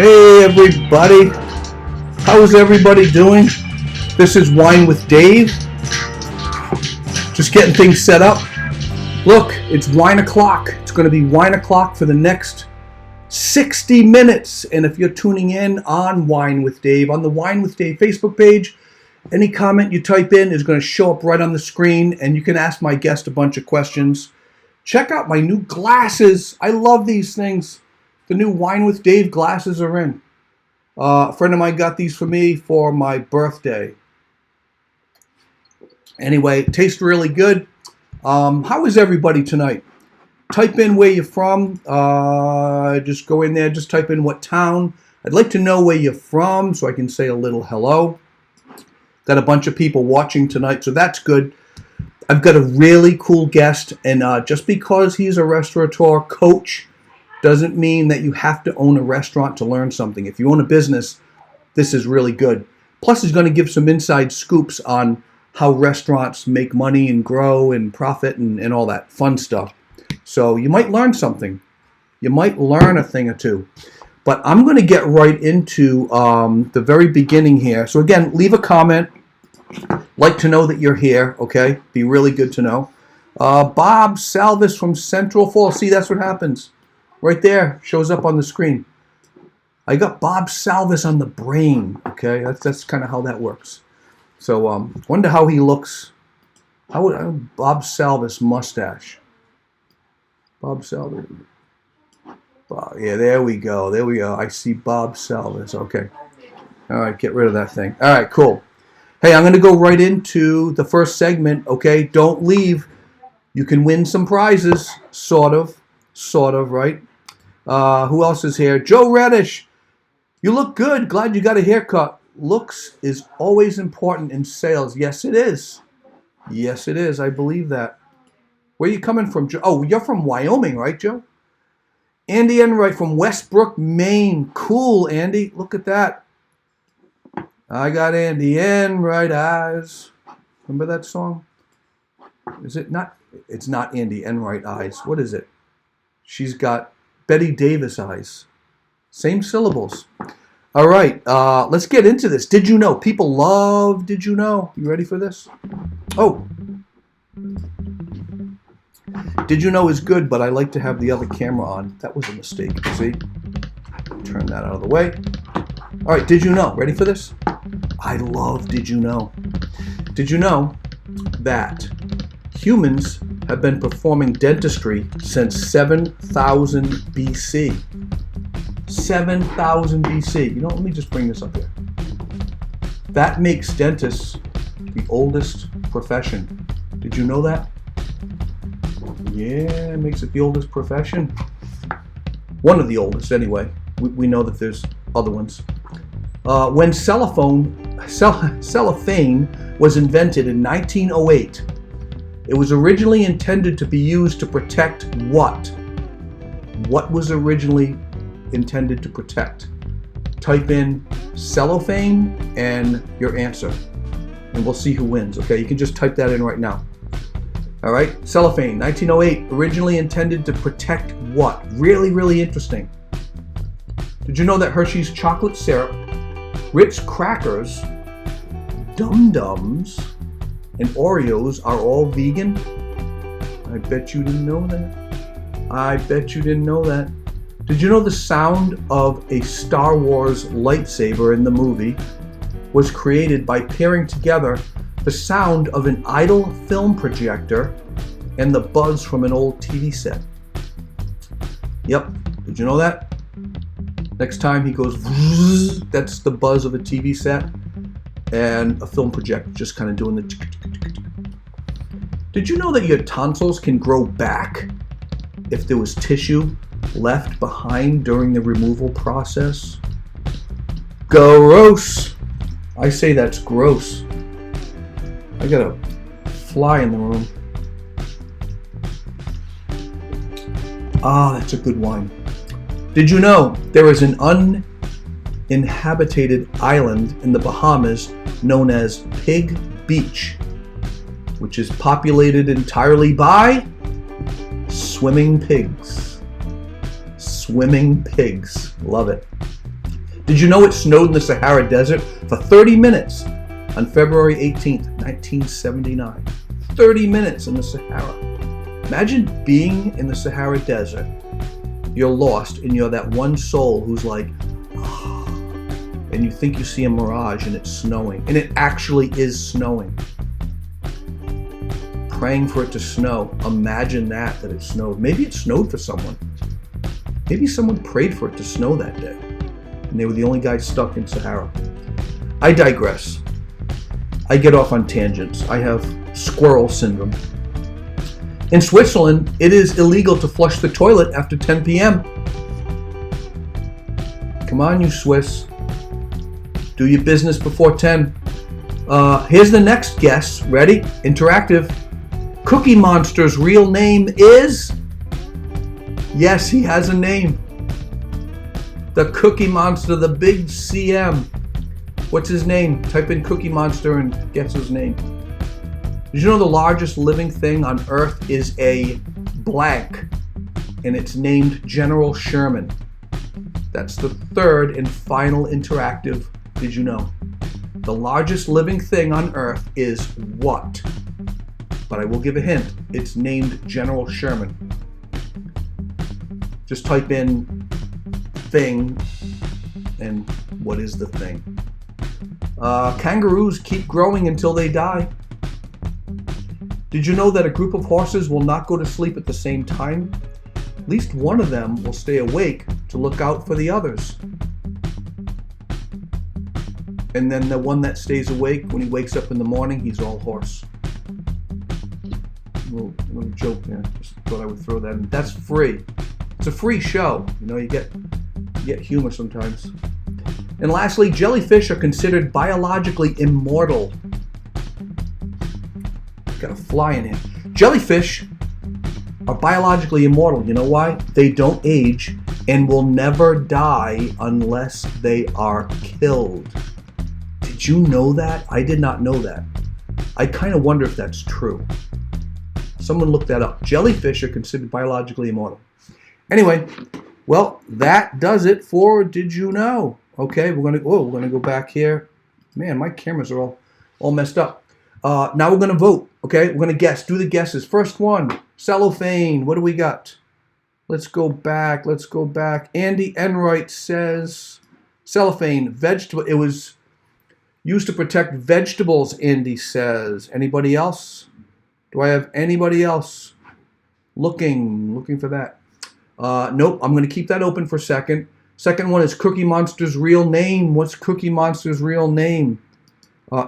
Hey everybody, how's everybody doing? This is Wine with Dave. Just getting things set up. Look, it's wine o'clock. It's going to be wine o'clock for the next 60 minutes. And if you're tuning in on Wine with Dave, on the Wine with Dave Facebook page, any comment you type in is going to show up right on the screen, and you can ask my guest a bunch of questions. Check out my new glasses. I love these things. The new Wine with Dave glasses are in. A friend of mine got these for me for my birthday. Anyway, tastes really good. How is everybody tonight? Type in where you're from. Just go in there. Just type in what town. I'd like to know where you're from so I can say a little hello. Got a bunch of people watching tonight, so that's good. I've got a really cool guest, and just because he's a restaurateur coach doesn't mean that you have to own a restaurant to learn something. If you own a business, this is really good. Plus, he's going to give some inside scoops on how restaurants make money and grow and profit and all that fun stuff. So you might learn something. You might learn a thing or two. But I'm going to get right into the very beginning here. So again, leave a comment. Like to know that you're here, okay? Be really good to know. Bob Salvis from Central Falls. See, that's what happens. Right there, shows up on the screen. I got Bob Salvis on the brain, okay? That's kind of how that works. So, wonder how he looks. How would Bob Salvis mustache? Bob Salvis. Yeah, there we go. There we go. I see Bob Salvis. Okay. All right, get rid of that thing. All right, cool. Hey, I'm going to go right into the first segment, okay? Don't leave. You can win some prizes, sort of, right? Who else is here? Joe Reddish. You look good. Glad you got a haircut. Looks is always important in sales. Yes, it is. Yes, it is. I believe that. Where are you coming from, Joe? Oh, you're from Wyoming, right, Joe? Andy Enright from Westbrook, Maine. Cool, Andy. Look at that. I got Andy Enright eyes. Remember that song? Is it not? It's not Andy Enright eyes. What is it? She's got Betty Davis eyes. Same syllables. All right, let's get into this. Did you know? People love Did You Know? You ready for this? Oh. Did You Know is good, but I like to have the other camera on. That was a mistake. See? Turn that out of the way. All right, Did You Know? Ready for this? I love Did You Know? Did you know that humans have been performing dentistry since 7,000 BC? 7,000 BC. You know, let me just bring this up here. That makes dentists the oldest profession. Did you know that? Yeah, it makes it the oldest profession. One of the oldest, anyway. We know that there's other ones. When cellophane was invented in 1908, it was originally intended to be used to protect what? What was originally intended to protect? Type in cellophane and your answer, and we'll see who wins, okay? You can just type that in right now. All right, cellophane, 1908, originally intended to protect what? Really, really interesting. Did you know that Hershey's chocolate syrup, Ritz crackers, Dum-Dums, and Oreos are all vegan? I bet you didn't know that. I bet you didn't know that. Did you know the sound of a Star Wars lightsaber in the movie was created by pairing together the sound of an idle film projector and the buzz from an old TV set? Yep. Did you know that? Next time he goes, that's the buzz of a TV set and a film projector just kind of doing the. Did you know that your tonsils can grow back if there was tissue left behind during the removal process? Gross. I say that's gross. I got a fly in the room. Ah, that's a good wine. Did you know there is an uninhabited island in the Bahamas known as Pig Beach, which is populated entirely by swimming pigs? Swimming pigs. Love it. Did you know it snowed in the Sahara Desert for 30 minutes on February 18th, 1979? 30 minutes in the Sahara. Imagine being in the Sahara Desert. You're lost and you're that one soul who's like, oh, and you think you see a mirage and it's snowing. And it actually is snowing. Praying for it to snow. Imagine that it snowed. Maybe it snowed for someone. Maybe someone prayed for it to snow that day. And they were the only guys stuck in Sahara. I digress. I get off on tangents. I have squirrel syndrome. In Switzerland, it is illegal to flush the toilet after 10 p.m. Come on, you Swiss. Do your business before 10. Here's the next guess. Ready? Interactive. Cookie Monster's real name is... Yes, he has a name. The Cookie Monster, the big CM. What's his name? Type in Cookie Monster and guess his name. Did you know the largest living thing on Earth is a blank, and it's named General Sherman? That's the third and final interactive. Did you know? The largest living thing on Earth is what? But I will give a hint. It's named General Sherman. Just type in thing and what is the thing? Kangaroos keep growing until they die. Did you know that a group of horses will not go to sleep at the same time? At least one of them will stay awake to look out for the others. And then the one that stays awake, when he wakes up in the morning, he's all horse. Little joke there. Just thought I would throw that in. That's free. It's a free show. You know, you get humor sometimes. And lastly, jellyfish are considered biologically immortal. Got a fly in here. Jellyfish are biologically immortal. You know why? They don't age and will never die unless they are killed. Did you know that? I did not know that. I kind of wonder if that's true. Someone look that up. Jellyfish are considered biologically immortal. Anyway, well, that does it for Did You Know? Okay, we're gonna go back here. Man, my cameras are all messed up. Now we're gonna vote. Okay, we're gonna guess. Do the guesses. First one, cellophane. What do we got? Let's go back. Andy Enright says cellophane, vegetable. It was used to protect vegetables. Andy says. Anybody else? Do I have anybody else looking for that? Nope. I'm gonna keep that open for a second. Second one is Cookie Monster's real name. What's Cookie Monster's real name?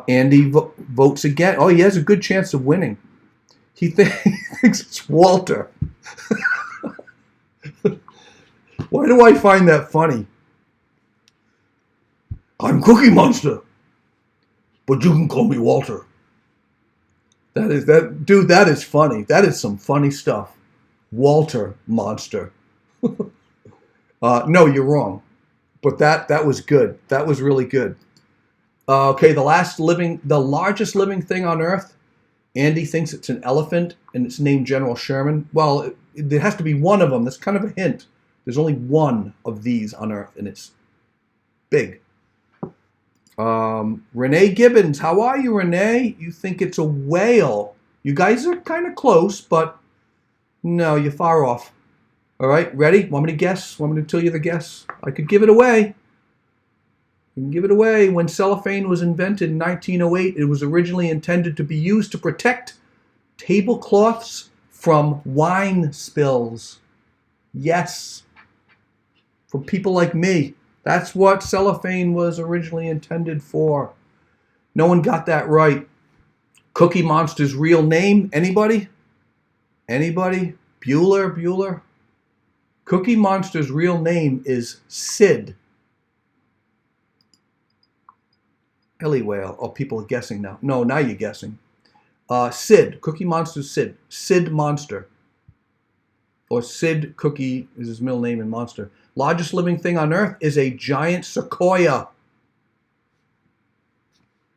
Andy votes again. Oh, he has a good chance of winning. He thinks it's Walter. Why do I find that funny? I'm Cookie Monster, but you can call me Walter. That is funny. That is some funny stuff. Walter Monster. No, you're wrong. But that was good. That was really good. Okay, the largest living thing on Earth. Andy thinks it's an elephant, and it's named General Sherman. Well, there has to be one of them. That's kind of a hint. There's only one of these on Earth, and it's big. Renee Gibbons, how are you, Renee? You think it's a whale. You guys are kind of close, but no, you're far off. All right, ready? Want me to guess? Want me to tell you the guess? I could give it away. You can give it away. When cellophane was invented in 1908, it was originally intended to be used to protect tablecloths from wine spills. Yes. For people like me. That's what cellophane was originally intended for. No one got that right. Cookie Monster's real name? Anybody? Anybody? Bueller? Cookie Monster's real name is Sid. Ellie Whale. Oh, people are guessing now. No, now you're guessing. Sid. Cookie Monster's Sid. Sid Monster. Or Sid Cookie is his middle name in Monster. Largest living thing on Earth is a giant sequoia.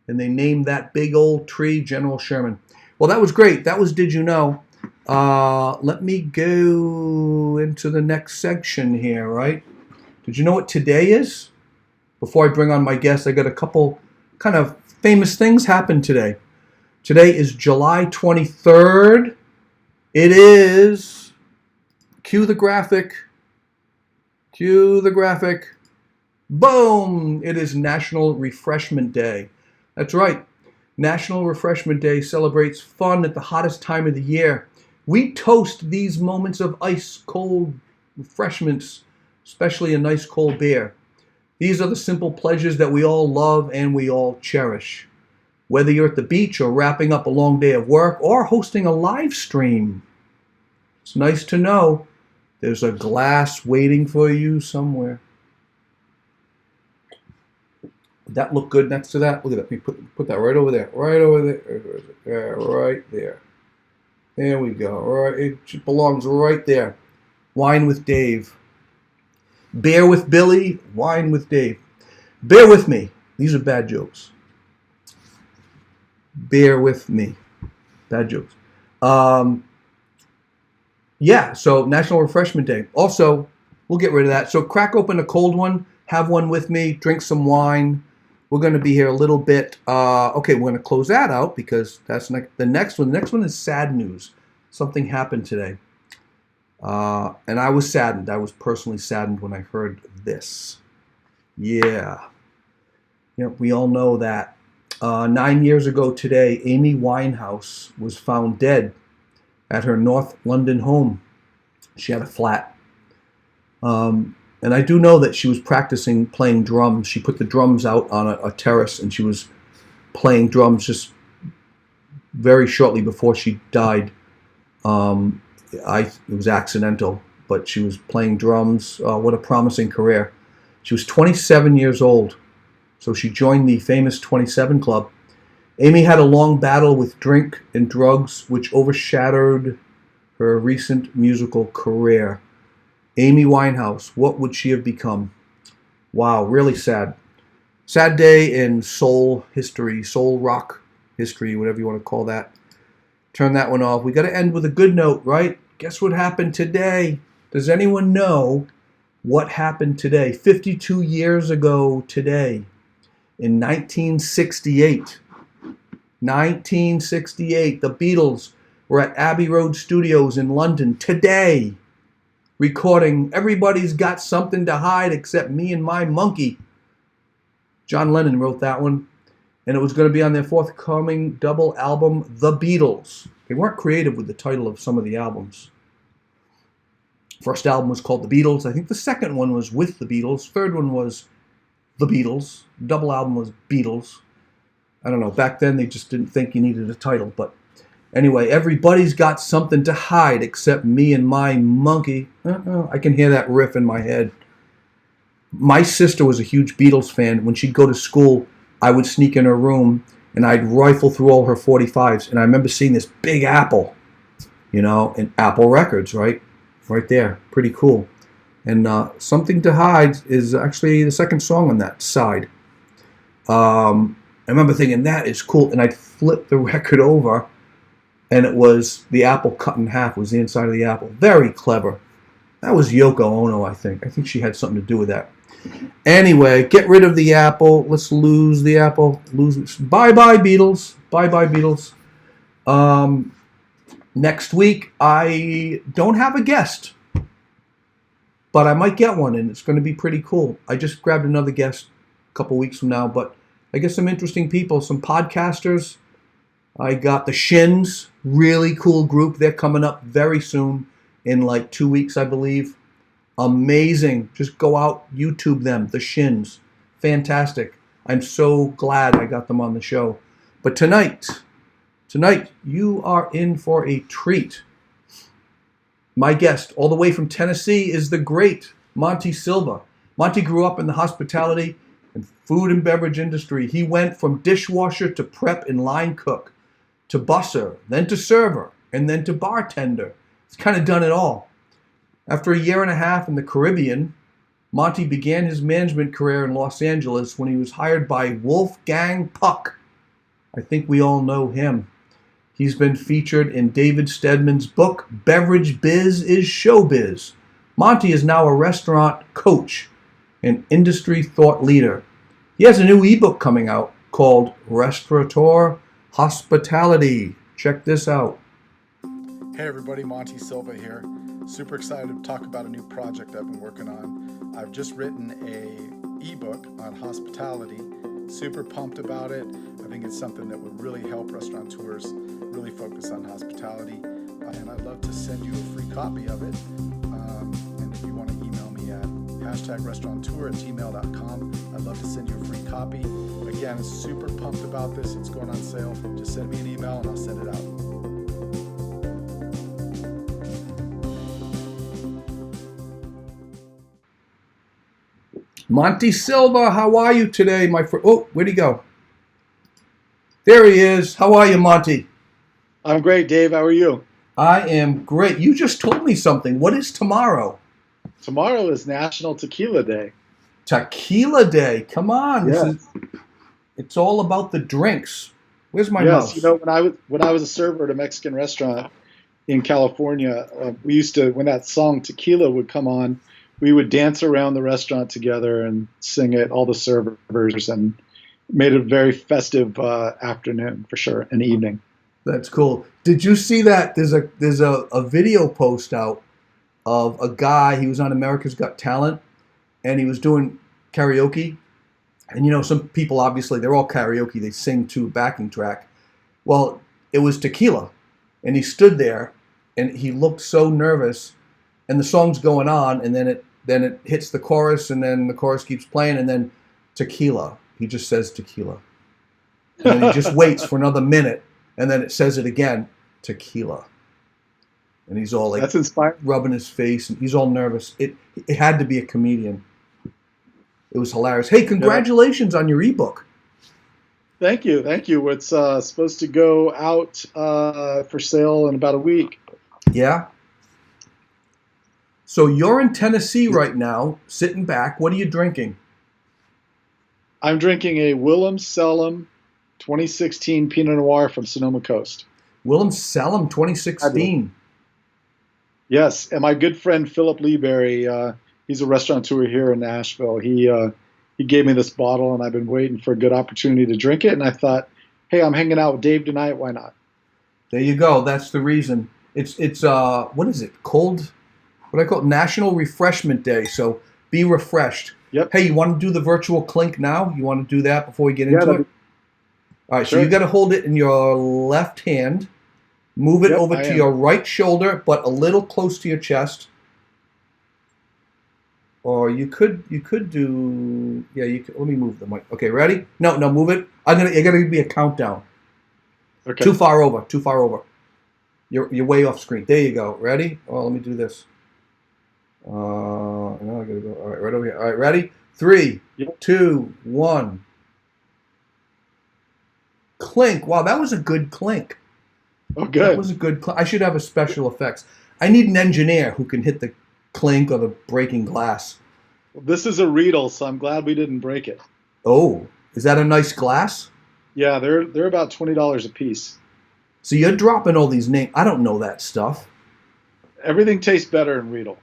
And they named that big old tree General Sherman. Well, that was great. That was Did You Know? Let me go into the next section here, right? Did you know what today is? before I bring on my guest, I got a couple kind of famous things happen today. Today is July 23rd. It is, cue the graphic, boom! It is National Refreshment Day. That's right. National Refreshment Day celebrates fun at the hottest time of the year. We toast these moments of ice-cold refreshments, especially a nice cold beer. These are the simple pleasures that we all love and we all cherish. Whether you're at the beach or wrapping up a long day of work or hosting a live stream, it's nice to know there's a glass waiting for you somewhere. Would that look good next to that? Look at that. Let me put that right over there. Right over there. Right there. There we go. Right. It belongs right there. Wine with Dave. Beer with Billy. Wine with Dave. Bear with me. These are bad jokes. Bear with me. Bad jokes. Yeah, so National Refreshment Day. Also, we'll get rid of that. So crack open a cold one. Have one with me. Drink some wine. We're going to be here a little bit. Okay, we're going to close that out because that's the next one. The next one is sad news. Something happened today. And I was saddened. I was personally saddened when I heard this. Yeah. We all know that. 9 years ago today, Amy Winehouse was found dead at her North London home. She had a flat. And I do know that she was practicing playing drums. She put the drums out on a terrace and she was playing drums just very shortly before she died. It was accidental, but she was playing drums. What a promising career. She was 27 years old, so she joined the famous 27 Club. Amy had a long battle with drink and drugs, which overshadowed her recent musical career. Amy Winehouse, what would she have become? Wow, really sad. Sad day in soul history, soul rock history, whatever you want to call that. Turn that one off. We got to end with a good note, right? Guess what happened today? Does anyone know what happened today? 52 years ago today, in 1968. 1968, the Beatles were at Abbey Road Studios in London today, recording Everybody's Got Something to Hide Except Me and My Monkey. John Lennon wrote that one, and it was going to be on their forthcoming double album, The Beatles. They weren't creative with the title of some of the albums. First album was called The Beatles. I think the second one was With the Beatles. Third one was The Beatles. Double album was Beatles. I don't know. Back then, they just didn't think you needed a title. But anyway, Everybody's Got Something to Hide Except Me and My Monkey. I can hear that riff in my head. My sister was a huge Beatles fan. When she'd go to school, I would sneak in her room and I'd rifle through all her 45s. And I remember seeing this big Apple, in Apple Records, right? Right there. Pretty cool. And Something to Hide is actually the second song on that side. I remember thinking, that is cool. And I'd flip the record over, and it was the apple cut in half, was the inside of the apple. Very clever. That was Yoko Ono, I think. I think she had something to do with that. Anyway, get rid of the apple. Let's lose the apple. Bye-bye, Beatles. Bye-bye, Beatles. Next week, I don't have a guest, but I might get one, and it's going to be pretty cool. I just grabbed another guest a couple weeks from now, but I get some interesting people, some podcasters. I got the Shins, really cool group. They're coming up very soon, in like 2 weeks, I believe. Amazing. Just go out, YouTube them, the Shins. Fantastic. I'm so glad I got them on the show. But tonight, you are in for a treat. My guest, all the way from Tennessee, is the great Monte Silva. Monte grew up in the hospitality and food and beverage industry. He went from dishwasher to prep and line cook, to busser, then to server, and then to bartender. He's kind of done it all. After a year and a half in the Caribbean, Monte began his management career in Los Angeles when he was hired by Wolfgang Puck. I think we all know him. He's been featured in David Stedman's book, Beverage Biz is Showbiz. Monte is now a restaurant coach and industry thought leader. He has a new ebook coming out called Restaurateur Hospitality. Check this out. Hey everybody, Monte Silva here. Super excited to talk about a new project I've been working on. I've just written a ebook on hospitality. Super pumped about it. I think it's something that would really help restaurateurs really focus on hospitality. And I'd love to send you a free copy of it. And if you want to email me at #restaurateur@gmail.com, I'd love to send you a free copy. Again, super pumped about this. It's going on sale. Just send me an email and I'll send it out. Monte Silva, how are you today, my friend? Oh, where'd he go? There he is. How are you, Monte? I'm great, Dave. How are you? I am great. You just told me something. What is tomorrow? Tomorrow is National Tequila Day. Tequila Day. Come on. Yes. It's all about the drinks. Where's my Yes, mouse? you know, when I was a server at a Mexican restaurant in California, we used to, when that song Tequila would come on, we would dance around the restaurant together and sing it, all the servers, and made it a very festive afternoon for sure, an evening. That's cool. Did you see that? There's a video post out of a guy. He was on America's Got Talent, and he was doing karaoke. And you know, some people obviously they're all karaoke. They sing to a backing track. Well, it was tequila, and he stood there, and he looked so nervous. And the song's going on, and then it hits the chorus, and then the chorus keeps playing, and then tequila. He just says tequila, and then he just waits for another minute, and then it says it again, tequila. And he's all like That's inspiring. rubbing his face, and he's all nervous. It had to be a comedian. It was hilarious. Hey, congratulations on your ebook. Thank you. Thank you. It's supposed to go out for sale in about a week. Yeah. So you're in Tennessee right now, sitting back. What are you drinking? I'm drinking a Willem Sellum 2016 Pinot Noir from Sonoma Coast. Willem Sellum 2016. Yes, and my good friend Philip Leeberry, he's a restaurateur here in Nashville. He gave me this bottle, and I've been waiting for a good opportunity to drink it. And I thought, hey, I'm hanging out with Dave tonight. Why not? There you go. That's the reason. It's what is it? Cold? What I call it? National Refreshment Day. So be refreshed. Yep. Hey, you want to do the virtual clink now? You want to do that before we get into it? All right. Sure. So you got to hold it in your left hand. Move it over to your right shoulder, but a little close to your chest. Or you could do, yeah, you could, let me move the mic. Okay, ready? No, move it. I gotta give me a countdown. Okay. Too far over. You're way off screen. There you go. Ready? Oh, let me do this. Now I gotta go. All right, right over here. All right, ready? 3, 2, 1. Clink. Wow, that was a good clink. Oh, good. That was a good clink. I should have a special effects. I need an engineer who can hit the clink or the breaking glass. This is a Riedel, so I'm glad we didn't break it. Oh, is that a nice glass? Yeah, they're about $20 a piece. So you're dropping all these names. I don't know that stuff. Everything tastes better in Riedel.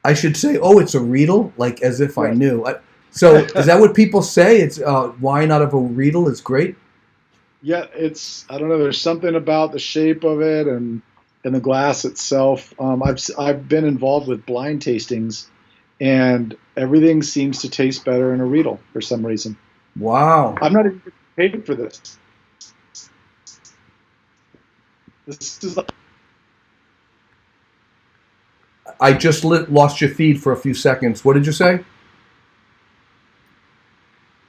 I should say, oh, it's a Riedel, like as if I Right. knew. So is that what people say? It's wine out of a Riedel is great? Yeah, I don't know. There's something about the shape of it and the glass itself. I've been involved with blind tastings, and everything seems to taste better in a Riedel for some reason. Wow. I'm not even paid for this. This is I just lost your feed for a few seconds. What did you say?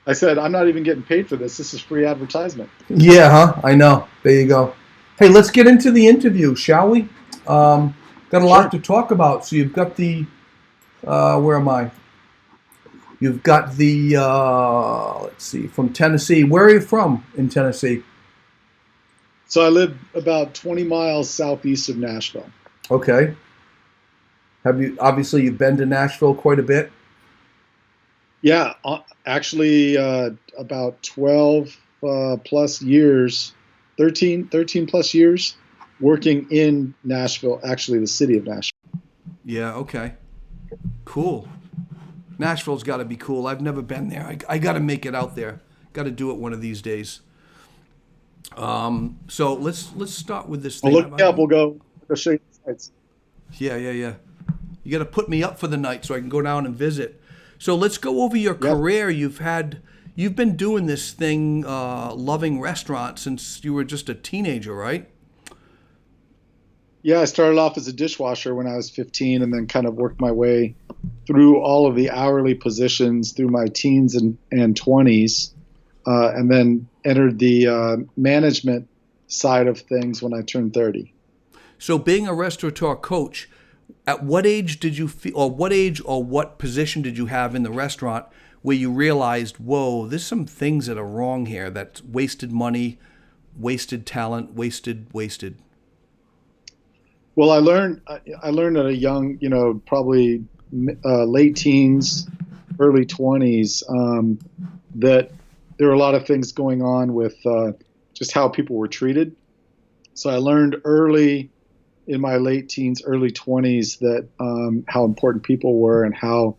I said I'm not even getting paid for this. This is free advertisement. Yeah, huh? I know. There you go. Hey, let's get into the interview, shall we? Got a lot to talk about. So you've got the, where am I? You've got the, let's see, from Tennessee. Where are you from in Tennessee? So I live about 20 miles southeast of Nashville. Okay. Obviously you've been to Nashville quite a bit? Yeah, actually about 12 plus years, 13 plus years working in Nashville, actually the city of Nashville. Yeah, okay. Cool. Nashville's got to be cool. I've never been there. I got to make it out there. Got to do it one of these days. So let's start with this Well, thing. look me up. We'll go show you the sites. Yeah. You got to put me up for the night so I can go down and visit. So let's go over your career. You've been doing this thing, loving restaurants since you were just a teenager, right? Yeah, I started off as a dishwasher when I was 15 and then kind of worked my way through all of the hourly positions through my teens and 20s, and then entered the management side of things when I turned 30. So being a restaurateur coach, at what age did you feel, or what position did you have in the restaurant where you realized, whoa, there's some things that are wrong here, that's wasted money, wasted talent, wasted? Well, I learned at a young, probably late teens, early 20s, that there were a lot of things going on with just how people were treated. So I learned early in my late teens, early 20s that how important people were and how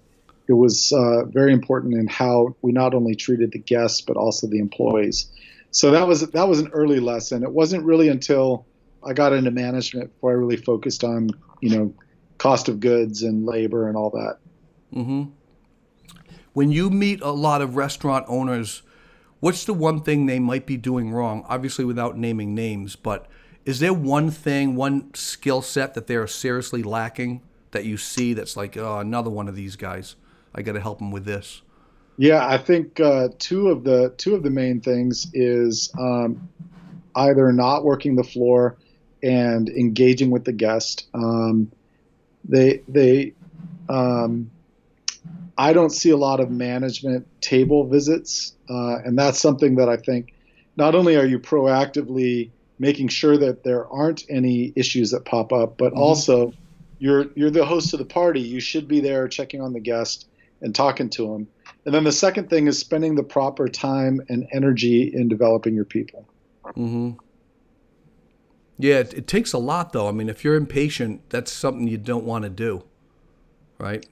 it was very important in how we not only treated the guests but also the employees. So that was an early lesson. It wasn't really until I got into management before I really focused on, cost of goods and labor and all that. Mm-hmm. When you meet a lot of restaurant owners, what's the one thing they might be doing wrong? Obviously, without naming names, but is there one thing, one skill set that they're seriously lacking that you see that's like, oh, another one of these guys, I got to help them with this? Yeah, I think two of the main things is either not working the floor and engaging with the guest. I don't see a lot of management table visits, and that's something that I think not only are you proactively making sure that there aren't any issues that pop up, but also you're the host of the party. You should be there checking on the guest and talking to them. And then the second thing is spending the proper time and energy in developing your people. Mm-hmm. Yeah, it takes a lot, though. I mean, if you're impatient, that's something you don't want to do, right?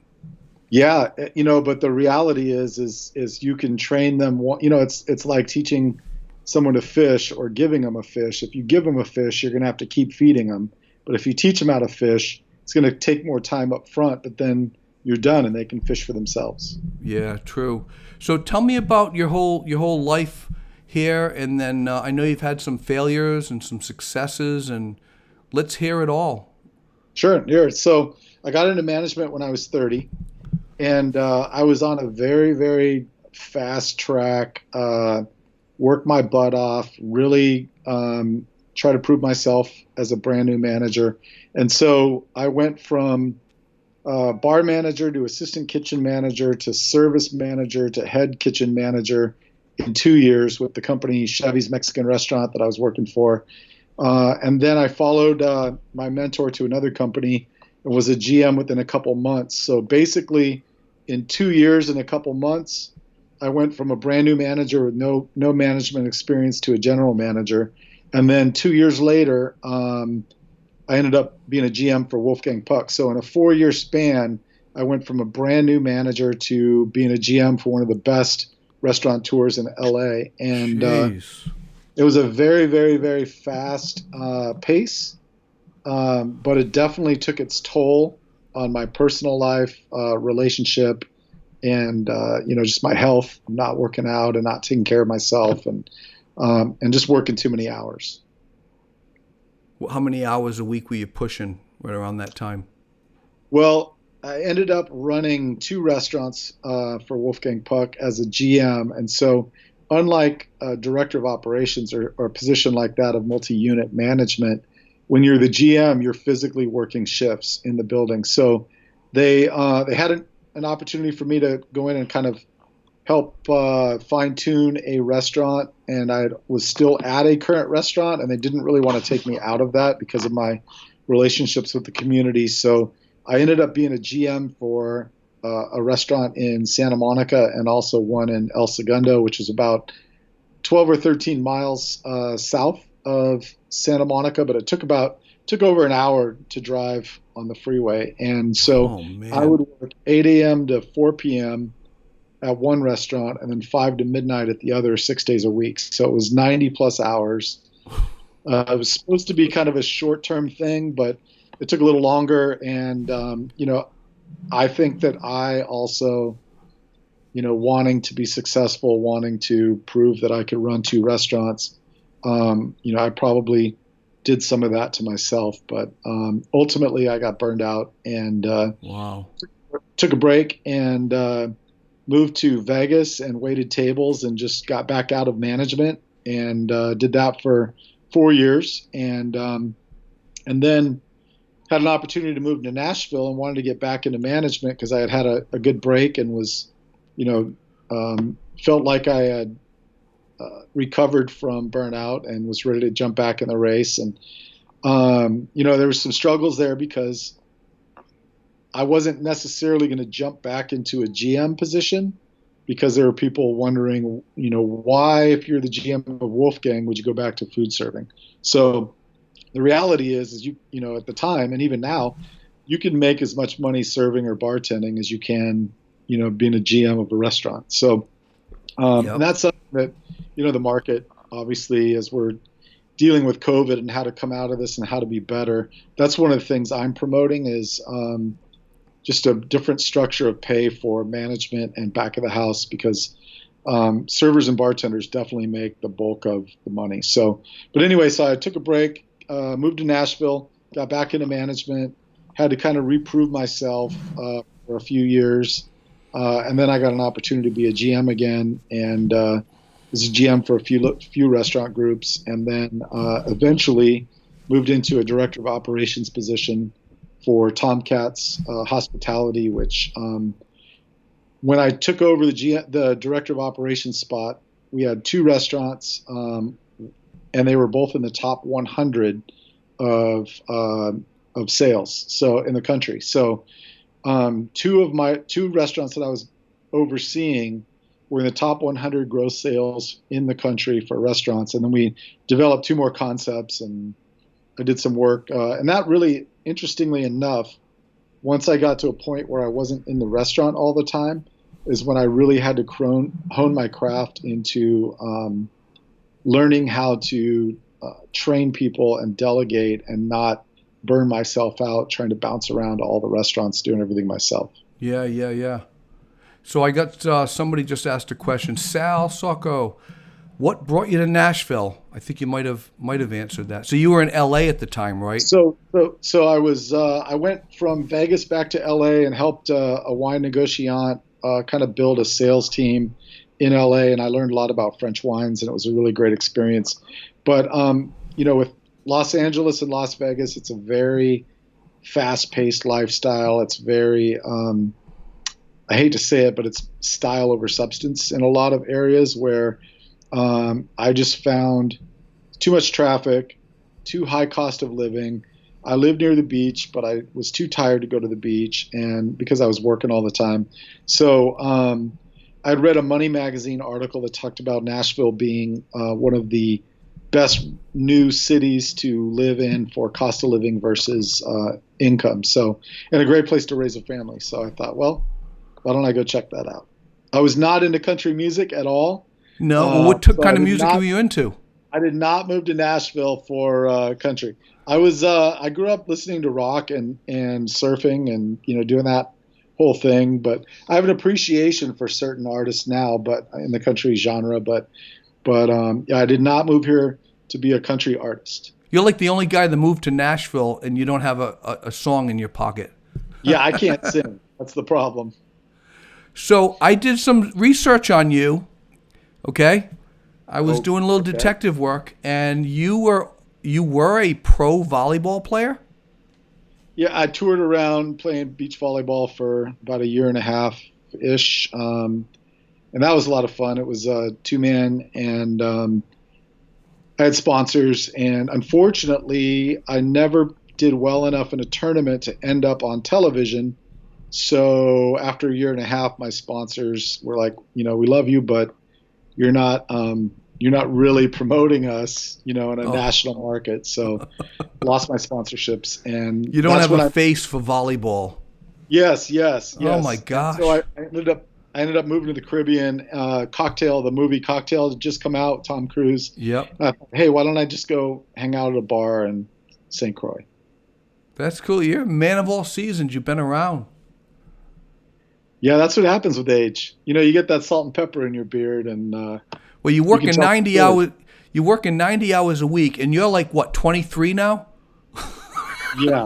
Yeah, but the reality is you can train them. It's like teaching someone to fish or giving them a fish. If you give them a fish, you're going to have to keep feeding them. But if you teach them how to fish, it's going to take more time up front, but then you're done and they can fish for themselves. Yeah, true. So tell me about your whole life here, and then I know you've had some failures and some successes, and let's hear it all. Sure. So I got into management when I was 30, and I was on a very, very fast track, work my butt off, really try to prove myself as a brand new manager. And so I went from bar manager to assistant kitchen manager to service manager to head kitchen manager in 2 years with the company Chevy's Mexican Restaurant that I was working for. And then I followed my mentor to another company and was a GM within a couple months. So basically in 2 years and a couple months, I went from a brand new manager with no management experience to a general manager. And then 2 years later, I ended up being a GM for Wolfgang Puck. So in a 4-year span, I went from a brand new manager to being a GM for one of the best restaurateurs in LA. And it was a very, very, very fast pace, but it definitely took its toll on my personal life, relationship, and just my health. I'm not working out and not taking care of myself, and just working too many hours. How many hours a week were you pushing right around that time? Well, I ended up running 2 restaurants for Wolfgang Puck as a GM. And so unlike a director of operations or a position like that of multi-unit management, when you're the GM, you're physically working shifts in the building. So they had an opportunity for me to go in and kind of help fine-tune a restaurant, and I was still at a current restaurant, and they didn't really want to take me out of that because of my relationships with the community. So I ended up being a GM for a restaurant in Santa Monica and also one in El Segundo, which is about 12 or 13 miles south of Santa Monica, but it took about took over an hour to drive on the freeway. And so Oh I man. would work 8 a.m. to 4 p.m. at one restaurant and then 5 to midnight at the other 6 days a week. So it was 90 plus hours. It was supposed to be kind of a short term thing, but it took a little longer. And, I think that I also, wanting to be successful, wanting to prove that I could run two restaurants, I probably did some of that to myself. But ultimately, I got burned out and Wow. took a break and moved to Vegas and waited tables and just got back out of management and did that for 4 years. And then had an opportunity to move to Nashville and wanted to get back into management because I had a good break and was, felt like I had recovered from burnout and was ready to jump back in the race. And, there was some struggles there because I wasn't necessarily going to jump back into a GM position because there were people wondering, why, if you're the GM of Wolfgang, would you go back to food serving? So the reality is at the time and even now, you can make as much money serving or bartending as you can, being a GM of a restaurant. So, and Yep. that's something that, the market, obviously, as we're dealing with COVID and how to come out of this and how to be better, that's one of the things I'm promoting is just a different structure of pay for management and back of the house because servers and bartenders definitely make the bulk of the money. So, but anyway, so I took a break, moved to Nashville, got back into management, had to kind of reprove myself for a few years. And then I got an opportunity to be a GM again and was a GM for a few restaurant groups. And then eventually moved into a director of operations position for Tomcats Hospitality, which when I took over the director of operations spot, we had two restaurants, and they were both in the top 100 of sales, so in the country. So two restaurants that I was overseeing were in the top 100 gross sales in the country for restaurants, and then we developed two more concepts, and I did some work, and that really, interestingly enough, once I got to a point where I wasn't in the restaurant all the time, is when I really had to hone my craft into learning how to train people and delegate and not burn myself out trying to bounce around to all the restaurants doing everything myself. Yeah, yeah, yeah. So I got somebody just asked a question. Sal Socco, what brought you to Nashville? I think you might have answered that. So you were in L.A. at the time, right? So I went from Vegas back to LA and helped a wine negociant kind of build a sales team in LA, and I learned a lot about French wines, and it was a really great experience. But with Los Angeles and Las Vegas, it's a very fast-paced lifestyle. It's very I hate to say it, but it's style over substance in a lot of areas where I just found too much traffic, too high cost of living. I lived near the beach, but I was too tired to go to the beach, and because I was working all the time. So I'd read a Money Magazine article that talked about Nashville being one of the best new cities to live in for cost of living versus income. So, and a great place to raise a family. So I thought, well, why don't I go check that out? I was not into country music at all. No. Well, what So kind of music were you into? I did not move to Nashville for country. I grew up listening to rock and surfing and doing that whole thing. But I have an appreciation for certain artists now, but in the country genre. But yeah, I did not move here to be a country artist. You're like the only guy that moved to Nashville and you don't have a song in your pocket. Yeah, I can't sing. That's the problem. So I did some research on you. Okay, I was Oh, doing a little okay. detective work, and you were a pro volleyball player. Yeah, I toured around playing beach volleyball for about a year and a half ish, and that was a lot of fun. It was a two-man, and I had sponsors, and unfortunately, I never did well enough in a tournament to end up on television. So after a year and a half, my sponsors were like, we love you, but you're not you're not really promoting us, in a Oh, national market. So lost my sponsorships, and you don't that's have when a I face for volleyball. yes, yes, Oh my yes. And so I, gosh. I ended up I ended up moving to the Caribbean. The movie Cocktail had just come out, Tom Cruise. Yep. I thought, hey, why don't I just go hang out at a bar in St. Croix? That's cool. You're a man of all seasons. You've been around. Yeah, that's what happens with age. You get that salt and pepper in your beard, and Well, you you work can in tell some 90 stories. hours. You work in 90 hours a week, and you're like what, 23 now? Yeah,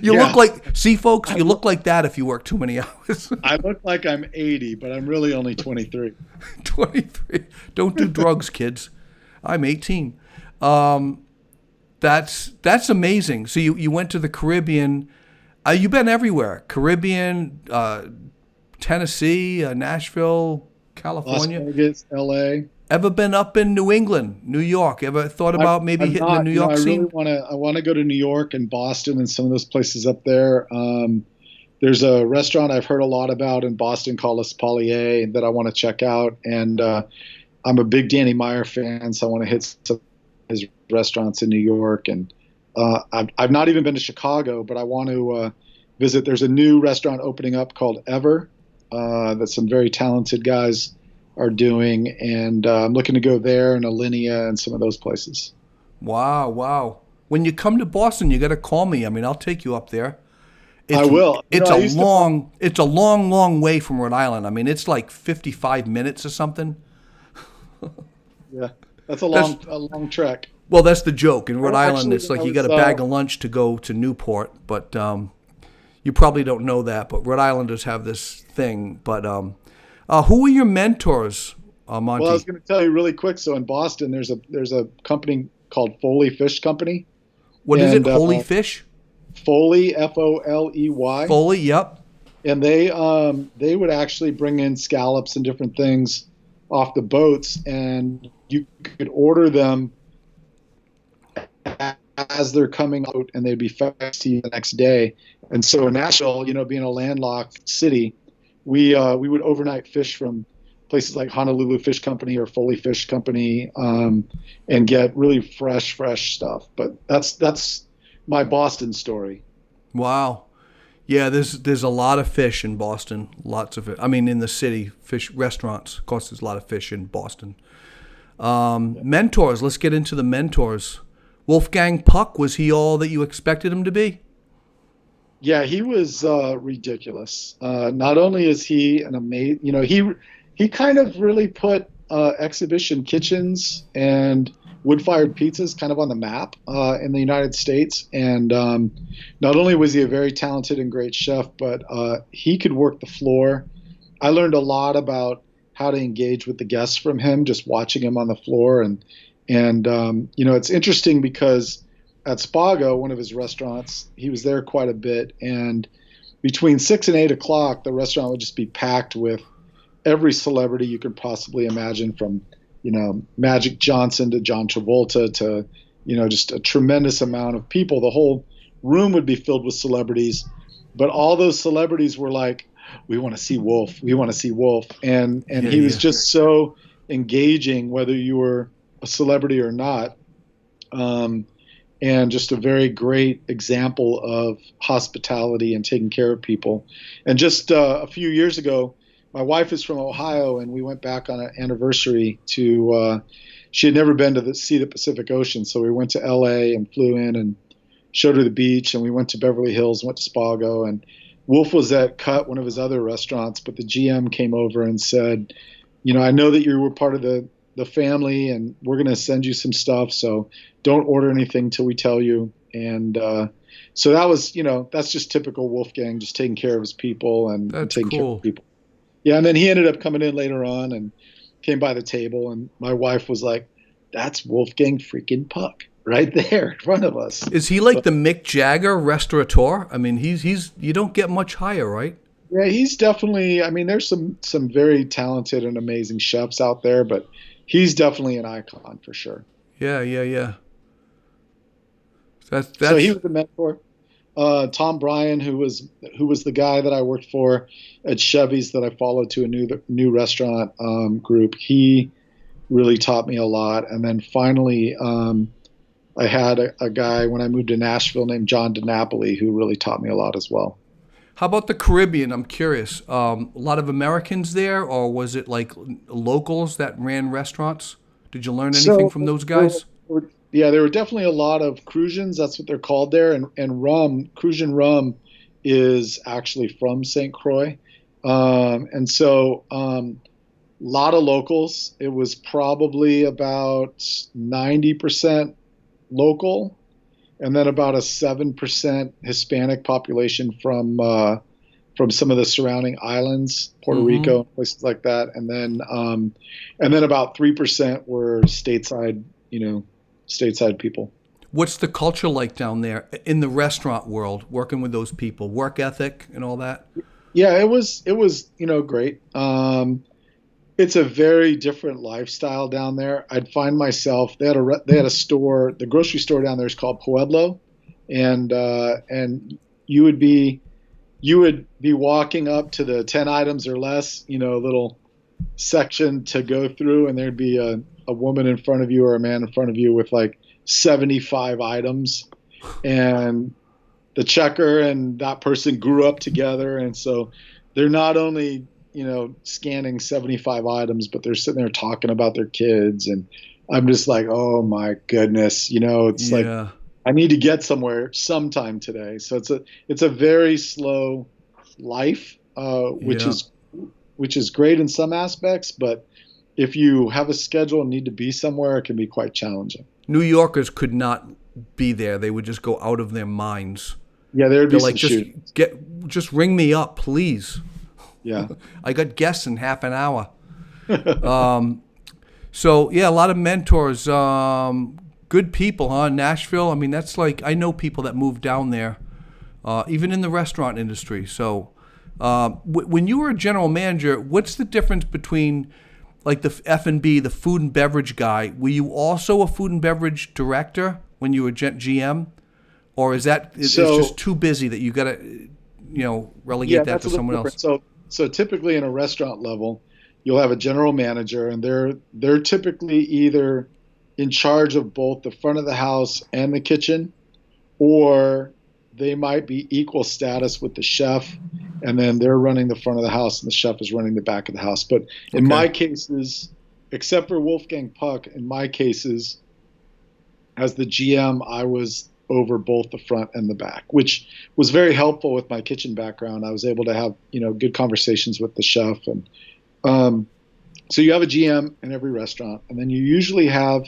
You look yeah. like, see, folks, I you look, look like that if you work too many hours. I look like I'm 80, but I'm really only 23. 23. Don't do drugs, kids. I'm 18. Um, that's amazing. So you went to the Caribbean. You've been everywhere. Caribbean, Tennessee, Nashville, Las California. Vegas, LA. Ever been up in New England, New York? Ever thought about maybe I've hitting the not. New I York really scene? want to go to New York and Boston and some of those places up there. There's a restaurant I've heard a lot about in Boston called Espalier that I want to check out, and I'm a big Danny Meyer fan, so I want to hit some of his restaurants in New York. And I've not even been to Chicago, but I want to visit. There's a new restaurant opening up called Ever that some very talented guys are doing, and I'm looking to go there and Alinea and some of those places. Wow, wow. When you come to Boston, you got to call me. I mean, I'll take you up there. I It's will. I used to. it's a long, long way from Rhode Island. I mean, it's like 55 minutes or something. Yeah, that's That's a long trek. well, that's the joke. In Rhode Island, Actually, it's like you got a bag of lunch to go to Newport, but you probably don't know that. But Rhode Islanders have this thing. But who were your mentors, well, I was Monty? going to tell you really quick. So in Boston, there's a company called Foley Fish Company, What is it? and Holy Fish? Foley Foley, Foley? Yep. and they would actually bring in scallops and different things off the boats, and you could order them as they're coming out, and they'd be FedExed to you the next day. And so in Nashville, being a landlocked city, we would overnight fish from places like Honolulu Fish Company or Foley Fish Company, and get really fresh stuff. But that's my Boston story. Wow. Yeah, there's a lot of fish in Boston. Lots of it. I mean, in the city, fish restaurants. Of course, there's a lot of fish in Boston. Mentors. Let's get into the mentors. Wolfgang Puck, was he all that you expected him to be? Yeah, he was ridiculous. Not only is he an amazing, he kind of really put exhibition kitchens and wood-fired pizzas kind of on the map in the United States. And not only was he a very talented and great chef, but he could work the floor. I learned a lot about how to engage with the guests from him, just watching him on the floor. And it's interesting because at Spago, one of his restaurants, he was there quite a bit. And between 6 and 8 o'clock, the restaurant would just be packed with every celebrity you could possibly imagine, from Magic Johnson to John Travolta to just a tremendous amount of people. The whole room would be filled with celebrities, but all those celebrities were like, we want to see Wolf, we want to see Wolf. And Yeah, he was yeah. just so engaging, whether you were a celebrity or not. And just a very great example of hospitality and taking care of people. And just a few years ago, my wife is from Ohio, and we went back on an anniversary to. She had never been to see the Pacific Ocean, so we went to L.A. and flew in and showed her the beach, and we went to Beverly Hills, went to Spago, and Wolf was at Cut, one of his other restaurants, but the GM came over and said, I know that you were part of the family, and we're going to send you some stuff, so don't order anything till we tell you. And so that was, that's just typical Wolfgang, just taking care of his people and That's taking care cool. of people. Yeah, and then he ended up coming in later on and came by the table, and my wife was like, that's Wolfgang freaking Puck right there in front of us. Is he like the Mick Jagger restaurateur? I mean, he's you don't get much higher, right? Yeah, he's definitely, I mean, there's some very talented and amazing chefs out there, but he's definitely an icon for sure. Yeah. That's So he that's was a mentor. Tom Bryan, who was the guy that I worked for at Chevy's that I followed to a new restaurant group. He really taught me a lot. And then finally, I had a guy when I moved to Nashville named John DiNapoli who really taught me a lot as well. How about the Caribbean? I'm curious. A lot of Americans there, or was it like locals that ran restaurants? Did you learn anything So from those guys? yeah, there were definitely a lot of Crusians. That's what they're called there. And rum, Crusian rum is actually from St. Croix. And so a lot of locals. It was probably about 90% local, and then about a 7% Hispanic population from some of the surrounding islands, Puerto Rico, places like that, and then about 3% were stateside people. What's the culture like down there in the restaurant world, working with those people, work ethic and all that? Yeah, it was great. It's a very different lifestyle down there. I'd find myself they had a store, the grocery store down there is called Pueblo, and you would be walking up to the 10 items or less, little section to go through, and there'd be a woman in front of you or a man in front of you with like 75 items, and the checker and that person grew up together, and so they're not only scanning 75 items, but they're sitting there talking about their kids, and I'm just like, oh my goodness, it's like I need to get somewhere sometime today. So it's a very slow life, which is great in some aspects, but if you have a schedule and need to be somewhere, it can be quite challenging. New Yorkers could not be there. They would just go out of their minds. Yeah, there'd be like, some just ring me up, please. Yeah. I got guests in half an hour. So yeah, a lot of mentors, good people, huh? Nashville. I mean, that's like, I know people that moved down there, even in the restaurant industry. So when you were a general manager, what's the difference between like the F&B, the food and beverage guy? Were you also a food and beverage director when you were GM? Or is it's just too busy that you got to, relegate that to someone else? So typically in a restaurant level, you'll have a general manager, and they're typically either in charge of both the front of the house and the kitchen, or they might be equal status with the chef, and then they're running the front of the house and the chef is running the back of the house. But in my cases, except for Wolfgang Puck, in my cases, as the GM, I was over both the front and the back, which was very helpful with my kitchen background. I was able to have, good conversations with the chef. And so you have a GM in every restaurant, and then you usually have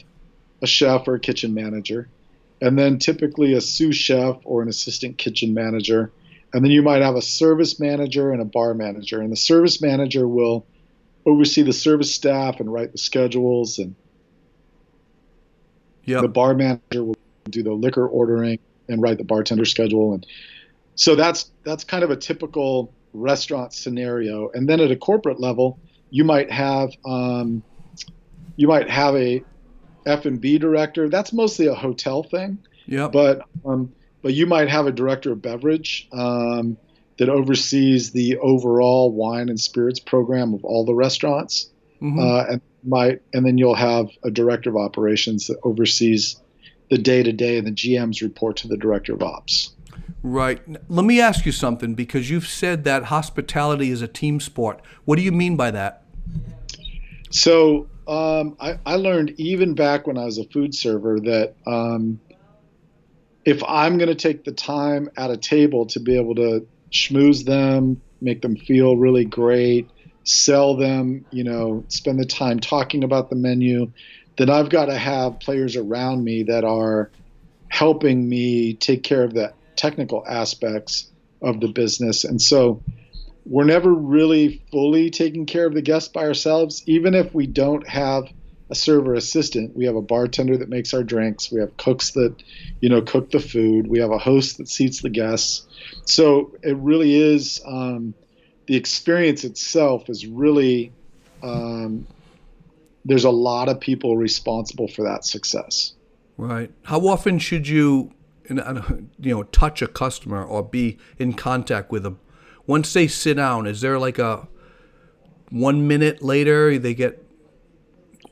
a chef or a kitchen manager, and then typically a sous chef or an assistant kitchen manager. And then you might have a service manager and a bar manager. And the service manager will oversee the service staff and write the schedules, and the bar manager will do the liquor ordering and write the bartender schedule. And so that's kind of a typical restaurant scenario. And then at a corporate level, you might have a F&B director. That's mostly a hotel thing. Yeah. But you might have a director of beverage that oversees the overall wine and spirits program of all the restaurants. And then you'll have a director of operations that oversees the day-to-day, and the GMs report to the director of ops. Right. Let me ask you something, because you've said that hospitality is a team sport. What do you mean by that? So I learned even back when I was a food server that if I'm going to take the time at a table to be able to schmooze them, make them feel really great, sell them, spend the time talking about the menu, then I've got to have players around me that are helping me take care of the technical aspects of the business. And so we're never really fully taking care of the guests by ourselves. Even if we don't have a server assistant, we have a bartender that makes our drinks. We have cooks that, cook the food. We have a host that seats the guests. So it really is, the experience itself is really, there's a lot of people responsible for that success. Right. How often should you, touch a customer or be in contact with them? Once they sit down, is there like a 1 minute later they get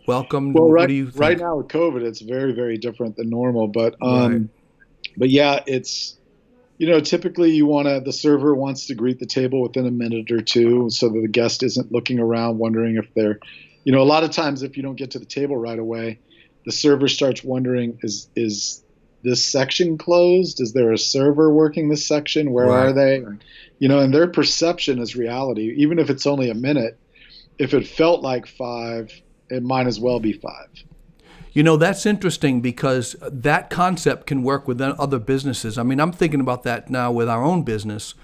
welcome? Well, What right do you right think? now with COVID, it's very, very different than normal. Right. But yeah, it's typically the server wants to greet the table within a minute or two, so that the guest isn't looking around wondering if they're, a lot of times if you don't get to the table right away, the server starts wondering, is this section closed? Is there a server working this section? Where are Right. they? And their perception is reality. Even if it's only a minute, if it felt like 5, it might as well be 5. That's interesting because that concept can work with other businesses. I mean, I'm thinking about that now with our own business.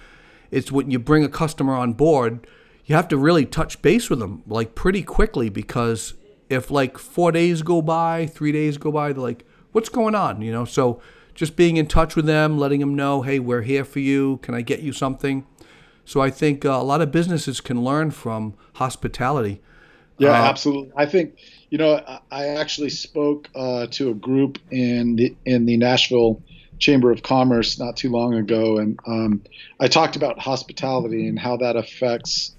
It's when you bring a customer on board, you have to really touch base with them like pretty quickly, because if like 4 days go by, 3 days go by, they're like, what's going on? So just being in touch with them, letting them know, hey, we're here for you. Can I get you something? So I think a lot of businesses can learn from hospitality. Yeah, Uh, absolutely. I think, I actually spoke to a group in the Nashville Chamber of Commerce not too long ago, and I talked about hospitality and how that affects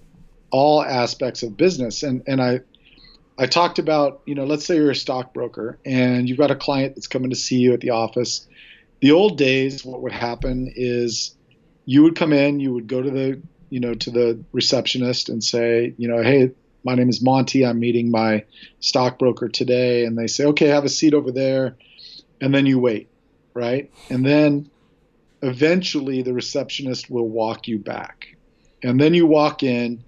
all aspects of business. And I talked about, let's say you're a stockbroker and you've got a client that's coming to see you at the office. The old days, what would happen is you would come in, you would go to the receptionist and say, hey, my name is Monty. I'm meeting my stockbroker today. And they say, okay, have a seat over there. And then you wait, right? And then eventually the receptionist will walk you back. And then you walk in,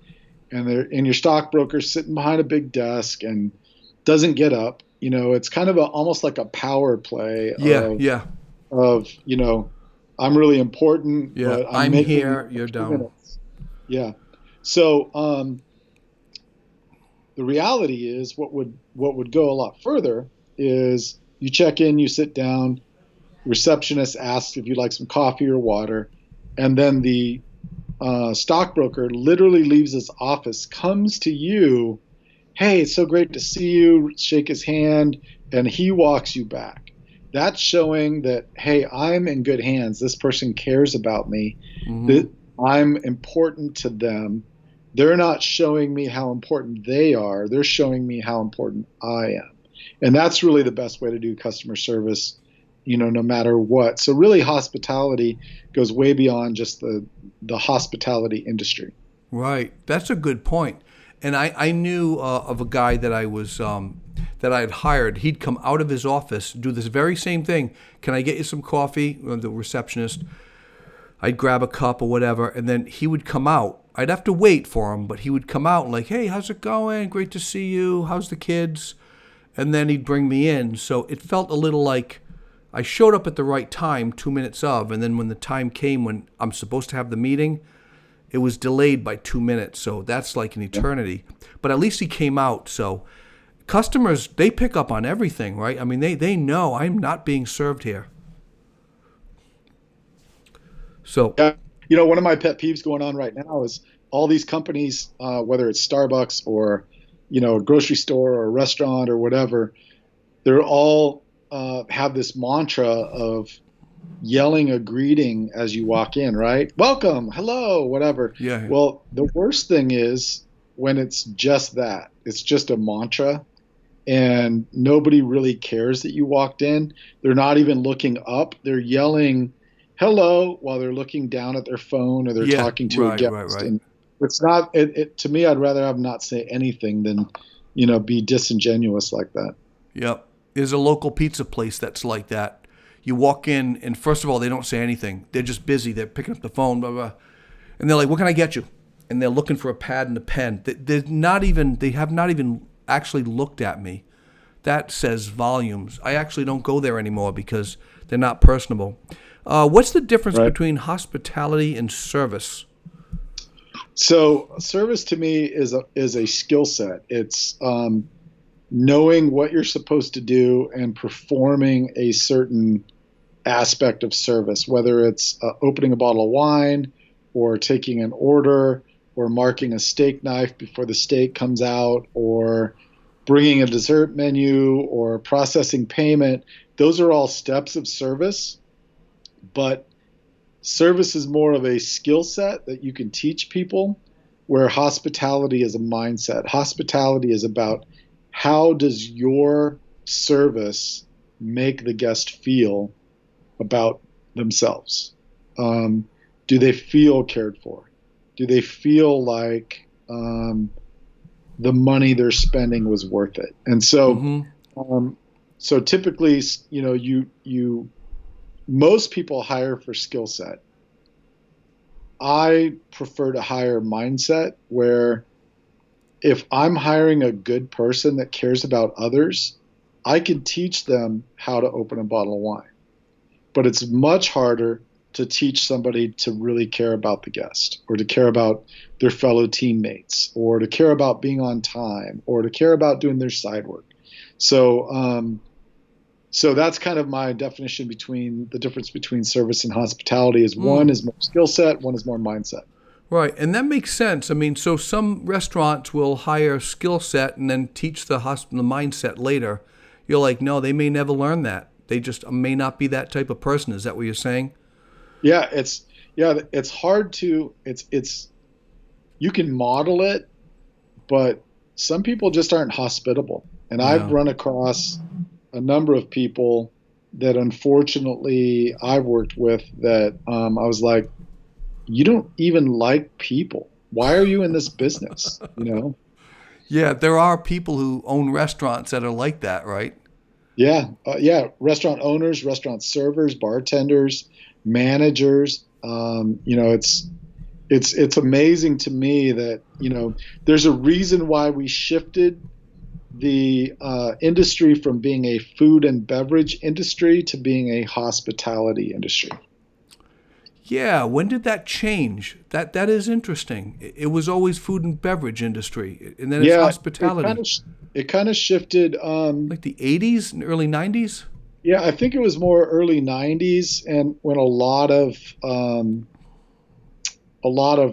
and your stockbroker's sitting behind a big desk and doesn't get up. It's kind of almost like a power play yeah, of yeah, of I'm really important, yeah. but I'm I'm making here, you're a few down. minutes. Yeah. So the reality is, what would go a lot further is you check in, you sit down, receptionist asks if you'd like some coffee or water, and then the stockbroker literally leaves his office, comes to you, hey, it's so great to see you, shake his hand, and he walks you back. That's showing that, hey, I'm in good hands. This person cares about me, Hmm. that I'm important to them. They're not showing me how important they are. They're showing me how important I am. And that's really the best way to do customer service, no matter what. So really hospitality goes way beyond just the hospitality industry. Right. That's a good point. And I knew of a guy that that I had hired. He'd come out of his office, do this very same thing. Can I get you some coffee? The receptionist. I'd grab a cup or whatever, and then he would come out. I'd have to wait for him, but he would come out and like, hey, how's it going? Great to see you. How's the kids? And then he'd bring me in. So it felt a little like I showed up at the right time, 2 minutes of, and then when the time came when I'm supposed to have the meeting, it was delayed by 2 minutes. So that's like an eternity. But at least he came out. So customers, they pick up on everything, right? I mean, they know I'm not being served here. So, Yeah. One of my pet peeves going on right now is all these companies, whether it's Starbucks or, a grocery store or a restaurant or whatever, they're all have this mantra of yelling a greeting as you walk in, right? Welcome, hello, whatever. yeah. Well, the worst thing is when it's just that. It's just a mantra and nobody really cares that you walked in. They're not even looking up. They're yelling hello while they're looking down at their phone or they're Yeah, talking to a right, right, guest. right. And it's not to me, I'd rather have not say anything than, be disingenuous like that. Yep. There's a local pizza place that's like that. You walk in, and first of all, they don't say anything. They're just busy. They're picking up the phone, blah, blah. And they're like, what can I get you? And they're looking for a pad and a pen. They have not even actually looked at me. That says volumes. I actually don't go there anymore because they're not personable. What's the difference Right. between hospitality and service? So service to me is a skill set. It's knowing what you're supposed to do and performing a certain aspect of service, whether it's opening a bottle of wine or taking an order or marking a steak knife before the steak comes out or bringing a dessert menu or processing payment. Those are all steps of service, but service is more of a skill set that you can teach people, where hospitality is a mindset. Hospitality is about how does your service make the guest feel about themselves? Do they feel cared for? Do they feel like the money they're spending was worth it? And so, so typically, you most people hire for skill set. I prefer to hire mindset, where if I'm hiring a good person that cares about others, I can teach them how to open a bottle of wine. But it's much harder to teach somebody to really care about the guest, or to care about their fellow teammates, or to care about being on time, or to care about doing their side work. So, so that's kind of my definition between the difference between service and hospitality is one is more skill set, one is more mindset. Right, and that makes sense. I mean, so some restaurants will hire skill set and then teach the mindset later. You're like, no, they may never learn that. They just may not be that type of person. Is that what you're saying? Yeah, it's hard to you can model it, but some people just aren't hospitable. And I've run across a number of people that unfortunately I've worked with that I was like, you don't even like people. Why are you in this business? Yeah, there are people who own restaurants that are like that, right? Yeah. Restaurant owners, restaurant servers, bartenders, managers. It's amazing to me that, there's a reason why we shifted the industry from being a food and beverage industry to being a hospitality industry. Yeah, when did that change? That is interesting. It was always food and beverage industry, and then it's hospitality. It kind of shifted. Like the 80s and early 90s? Yeah, I think it was more early 90s, and when a lot of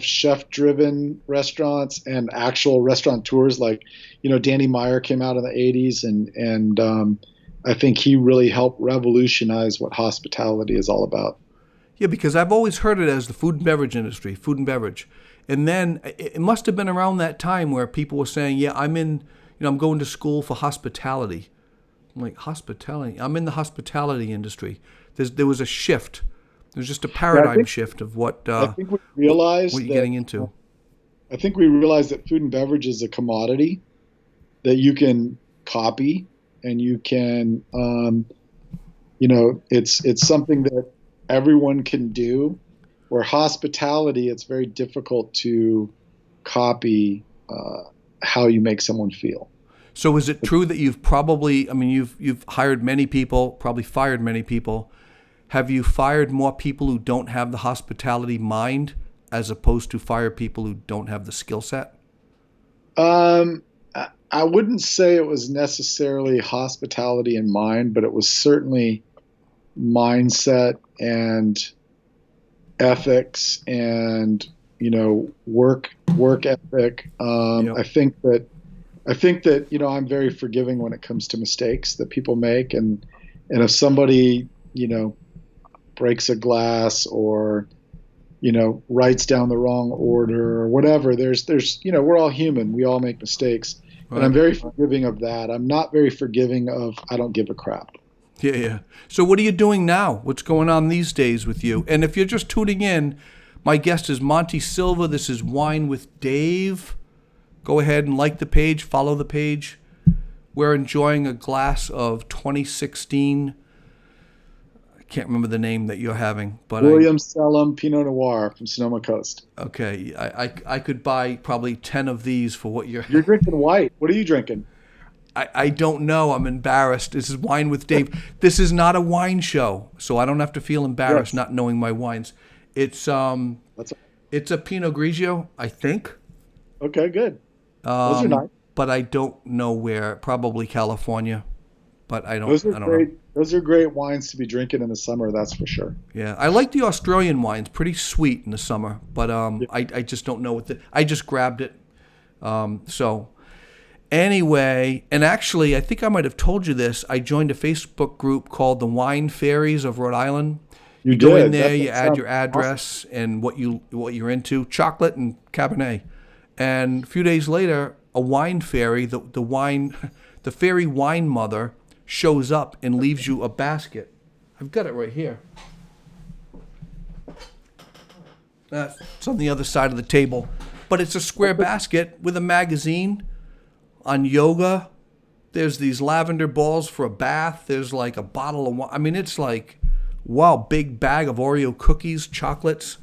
chef-driven restaurants and actual restaurateurs, like, Danny Meyer came out in the 80s, and I think he really helped revolutionize what hospitality is all about. Yeah, because I've always heard it as the food and beverage industry, food and beverage. And then it must have been around that time where people were saying, yeah, I'm going to school for hospitality. I'm like, hospitality? I'm in the hospitality industry. There was a shift. There's just a paradigm shift of what I think we realized what you're getting into. I think we realized that food and beverage is a commodity that you can copy, and you can, it's something that everyone can do. Where hospitality, it's very difficult to copy how you make someone feel. So is it true that you've probably, you've hired many people, probably fired many people. Have you fired more people who don't have the hospitality mind as opposed to fire people who don't have the skill set? I wouldn't say it was necessarily hospitality in mind, but it was certainly mindset and ethics and, work ethic. I think that, I'm very forgiving when it comes to mistakes that people make. And if somebody, breaks a glass or, writes down the wrong order or whatever, there's, we're all human. We all make mistakes. Right. And I'm very forgiving of that. I'm not very forgiving of, I don't give a crap. Yeah. So what are you doing now? What's going on these days with you? And if you're just tuning in, my guest is Monte Silva. This is Wine with Dave. Go ahead and like the page, follow the page. We're enjoying a glass of 2016. I can't remember the name that you're having, but William Sellum Pinot Noir from Sonoma Coast. Okay, I could buy probably 10 of these for what you're. You're drinking white. What are you drinking? I don't know. I'm embarrassed. This is Wine with Dave. This is not a wine show, so I don't have to feel embarrassed not knowing my wines. It's it's a Pinot Grigio, I think. Okay, good. Those are nice. But I don't know where. Probably California, but I don't. Those are I don't great. know. Those are great wines to be drinking in the summer. That's for sure. Yeah, I like the Australian wines. Pretty sweet in the summer, but I just don't know what I just grabbed it. So. Anyway, and actually, I think I might have told you this. I joined a Facebook group called the Wine Fairies of Rhode Island. You go in there, you add your address and what you're into, chocolate and Cabernet. And a few days later, a wine fairy, the the fairy wine mother shows up and leaves you a basket. I've got it right here. It's on the other side of the table. But it's a square basket with a magazine on yoga. There's these lavender balls for a bath. There's like a bottle of wine. I mean, it's like, wow, big bag of Oreo cookies, chocolates.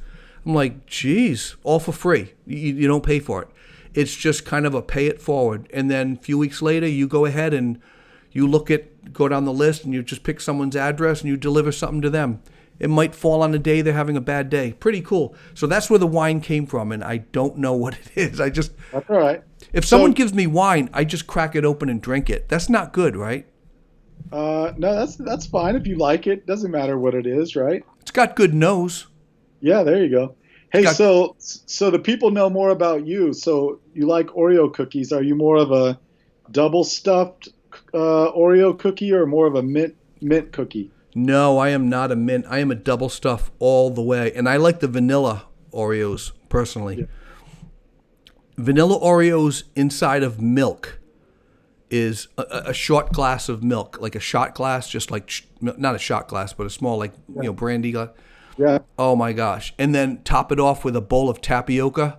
I'm like, geez, all for free. You don't pay for it. It's just kind of a pay it forward. And then a few weeks later, you go ahead and you go down the list and you just pick someone's address and you deliver something to them. It might fall on a day they're having a bad day. Pretty cool. So that's where the wine came from, and I don't know what it is. That's all right. If someone gives me wine, I just crack it open and drink it. That's not good, right? No, that's fine if you like it. Doesn't matter what it is, right? It's got good nose. Yeah, there you go. Hey, so the people know more about you. So you like Oreo cookies. Are you more of a double stuffed Oreo cookie or more of a mint cookie? No, I am not a mint. I am a double stuff all the way. And I like the vanilla Oreos, personally. Yeah. Vanilla Oreos inside of milk is a short glass of milk, like a shot glass, just like, not a shot glass, but a small, like, brandy glass. Yeah. Oh, my gosh. And then top it off with a bowl of tapioca.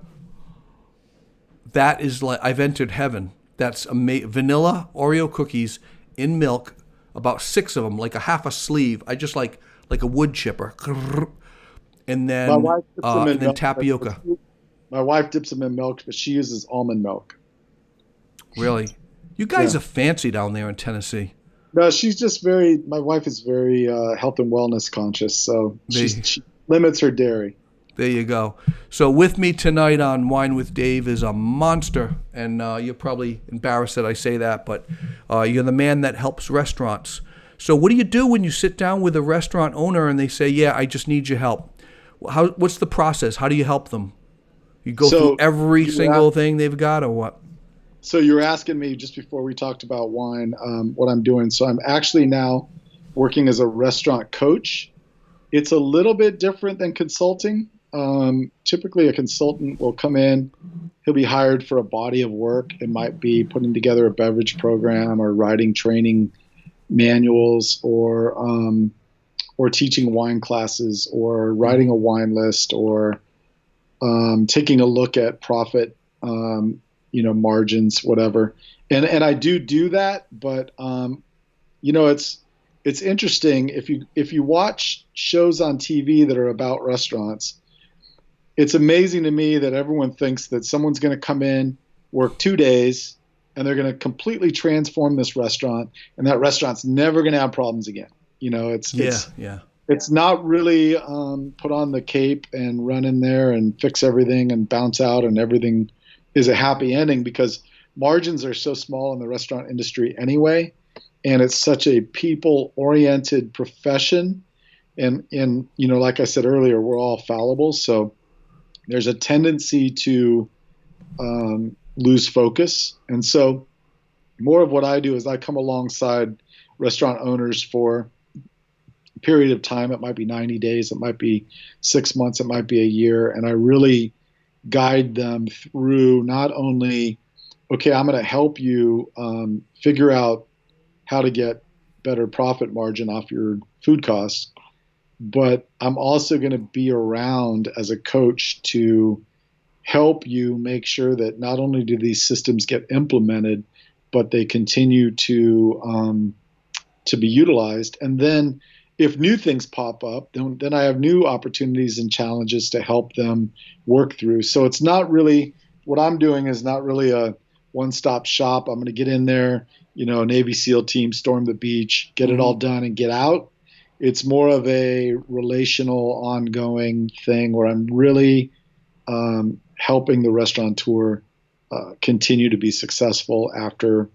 That is like, I've entered heaven. That's amazing. Vanilla Oreo cookies in milk. About 6 of them, like a half a sleeve. I just like a wood chipper. And then, tapioca. My wife dips them in milk, but she uses almond milk. Really? You guys are fancy down there in Tennessee. No, my wife is very health and wellness conscious, so she limits her dairy. There you go. So with me tonight on Wine with Dave is a monster, and you're probably embarrassed that I say that, but you're the man that helps restaurants. So what do you do when you sit down with a restaurant owner and they say, yeah, I just need your help? What's the process? How do you help them? You go through every single thing they've got, or what? So you were asking me just before we talked about wine, what I'm doing. So I'm actually now working as a restaurant coach. It's a little bit different than consulting. Typically a consultant will come in, he'll be hired for a body of work. It might be putting together a beverage program or writing training manuals or teaching wine classes or writing a wine list or taking a look at profit, margins, whatever. And I do that, but it's interesting if you watch shows on TV that are about restaurants. It's amazing to me that everyone thinks that someone's going to come in, work 2 days, and they're going to completely transform this restaurant, and that restaurant's never going to have problems again. It's not really put on the cape and run in there and fix everything and bounce out and everything is a happy ending, because margins are so small in the restaurant industry anyway, and it's such a people-oriented profession. And like I said earlier, we're all fallible, so there's a tendency to lose focus. And so more of what I do is I come alongside restaurant owners for a period of time. It might be 90 days, it might be 6 months, it might be a year. And I really guide them through not only, okay, I'm going to help you figure out how to get better profit margin off your food costs, but I'm also going to be around as a coach to help you make sure that not only do these systems get implemented, but they continue to be utilized. And then if new things pop up, then I have new opportunities and challenges to help them work through. So it's not really, what I'm doing is not really a one-stop shop. I'm going to get in there, Navy SEAL team, storm the beach, get it all done and get out. It's more of a relational, ongoing thing where I'm really helping the restaurateur continue to be successful after,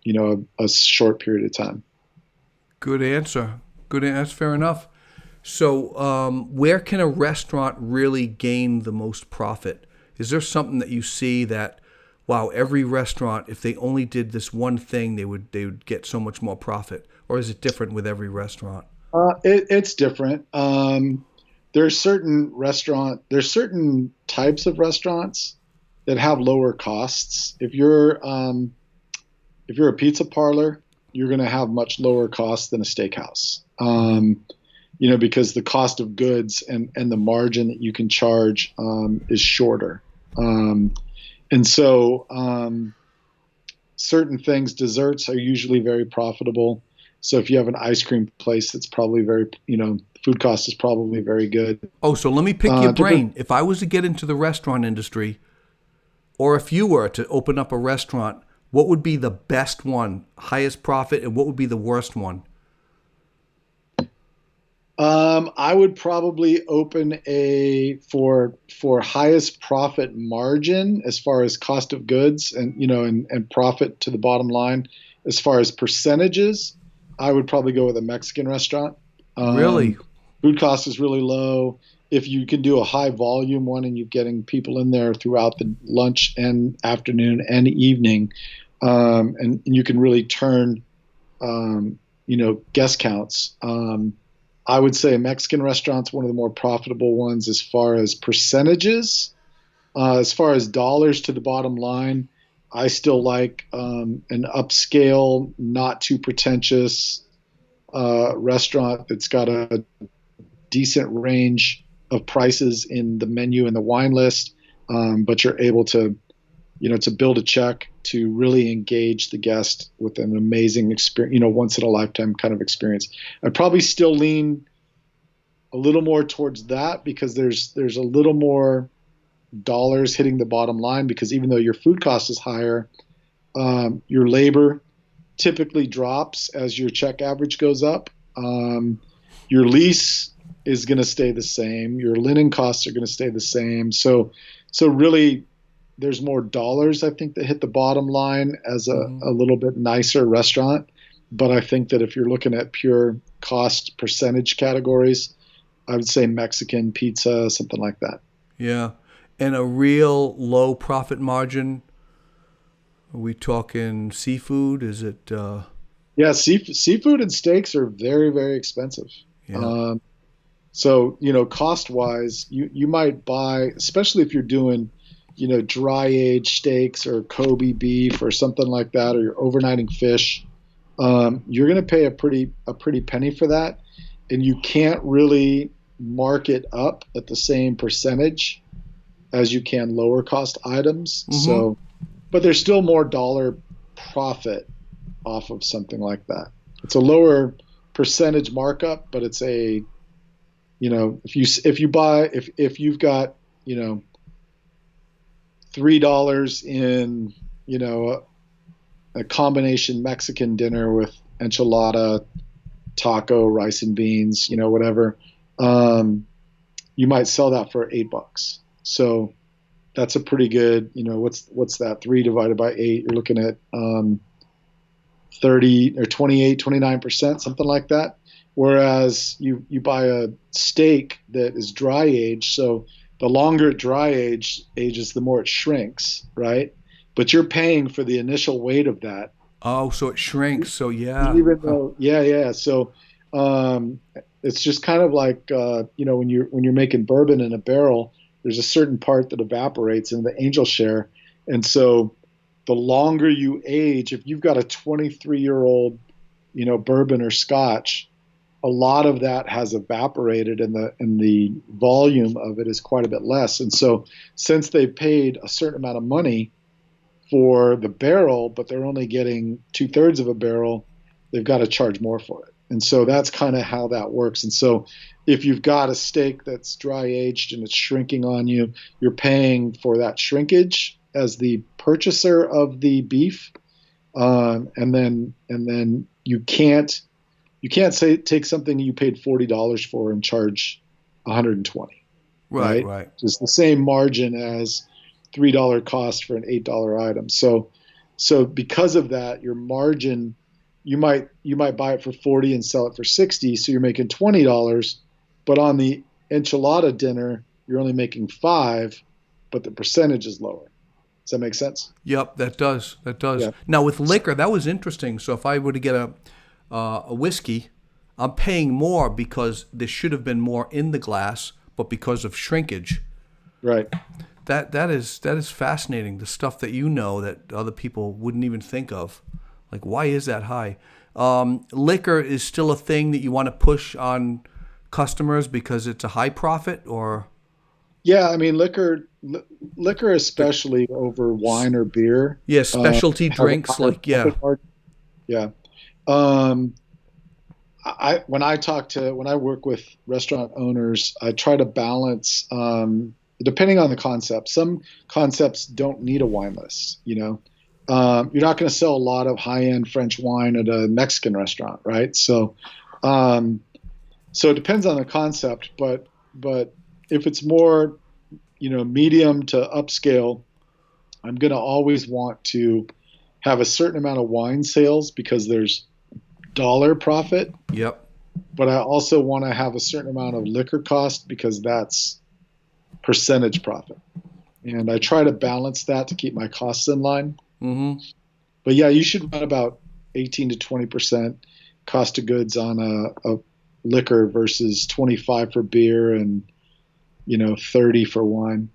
a short period of time. Good answer. That's fair enough. So where can a restaurant really gain the most profit? Is there something that you see that, wow, every restaurant, if they only did this one thing, they would get so much more profit? Or is it different with every restaurant? It's different. There's certain types of restaurants that have lower costs. If you're if you're a pizza parlor, you're going to have much lower costs than a steakhouse. Because the cost of goods and the margin that you can charge is shorter. And so certain things, desserts are usually very profitable. So if you have an ice cream place, that's probably food cost is probably very good. Oh, so let me pick your brain. If I was to get into the restaurant industry, or if you were to open up a restaurant, what would be the best one, highest profit, and what would be the worst one? I would probably open for highest profit margin as far as cost of goods and profit to the bottom line. As far as percentages, I would probably go with a Mexican restaurant. Really? Food cost is really low. If you can do a high volume one and you're getting people in there throughout the lunch and afternoon and evening, and you can really turn, guest counts. I would say a Mexican restaurant's one of the more profitable ones as far as percentages. As far as dollars to the bottom line, I still like an upscale, not too pretentious restaurant that's got a decent range of prices in the menu and the wine list, but you're able to build a check to really engage the guest with an amazing experience, once in a lifetime kind of experience. I'd probably still lean a little more towards that because there's a little more dollars hitting the bottom line, because even though your food cost is higher, your labor typically drops as your check average goes up. Your lease is going to stay the same. Your linen costs are going to stay the same. So really, there's more dollars, I think, that hit the bottom line as a little bit nicer restaurant. But I think that if you're looking at pure cost percentage categories, I would say Mexican, pizza, something like that. Yeah. And a real low profit margin? Are we talking seafood? Is it? Yeah, seafood and steaks are very, very expensive. Yeah. So, cost-wise, you might buy, especially if you're doing dry aged steaks or Kobe beef or something like that, or you're overnighting fish, you're going to pay a pretty penny for that, and you can't really mark it up at the same percentage as you can lower cost items. Mm-hmm. So, but there's still more dollar profit off of something like that. It's a lower percentage markup, but it's if you've got $3 in, a combination Mexican dinner with enchilada, taco, rice and beans, whatever, you might sell that for $8. So that's a pretty good, what's that? 3 divided by 8, you're looking at 30 or 28, 29%, something like that. Whereas you buy a steak that is dry aged, so the longer it dry ages, the more it shrinks, right? But you're paying for the initial weight of that. Oh, so it shrinks. So yeah. Even though, yeah. So it's just kind of like when you're making bourbon in a barrel, there's a certain part that evaporates in the angel share, and so the longer you age, if you've got a 23-year-old, bourbon or scotch, a lot of that has evaporated, and the volume of it is quite a bit less. And so since they've paid a certain amount of money for the barrel, but they're only getting 2/3 of a barrel, they've got to charge more for it. And so that's kind of how that works. And so if you've got a steak that's dry aged and it's shrinking on you, you're paying for that shrinkage as the purchaser of the beef. And then you can't say take something you paid $40 for and charge $120. Right. It's the same margin as $3 cost for an $8 item. So because of that, your margin, you might buy it for $40 and sell it for $60, so you're making $20. But on the enchilada dinner, you're only making $5, but the percentage is lower. Does that make sense? Yep, that does. Yeah. Now with liquor, that was interesting. So if I were to get a whiskey, I'm paying more because there should have been more in the glass, but because of shrinkage. Right. That is fascinating. The stuff that that other people wouldn't even think of. Like, why is that high? Liquor is still a thing that you want to push on customers because it's a high profit, or? Yeah, I mean, liquor especially over wine or beer. Yeah, specialty Has a drinks, higher like, yeah. profit margin. Yeah. Um, when I work with restaurant owners, I try to balance, depending on the concept. Some concepts don't need a wine list. You're not going to sell a lot of high-end French wine at a Mexican restaurant, right? So it depends on the concept, but if it's more, medium to upscale, I'm going to always want to have a certain amount of wine sales because there's dollar profit. Yep. But I also want to have a certain amount of liquor cost because that's percentage profit. And I try to balance that to keep my costs in line. Mm-hmm. But yeah, you should run about 18 to 20% cost of goods on a liquor versus 25 for beer and 30 for wine.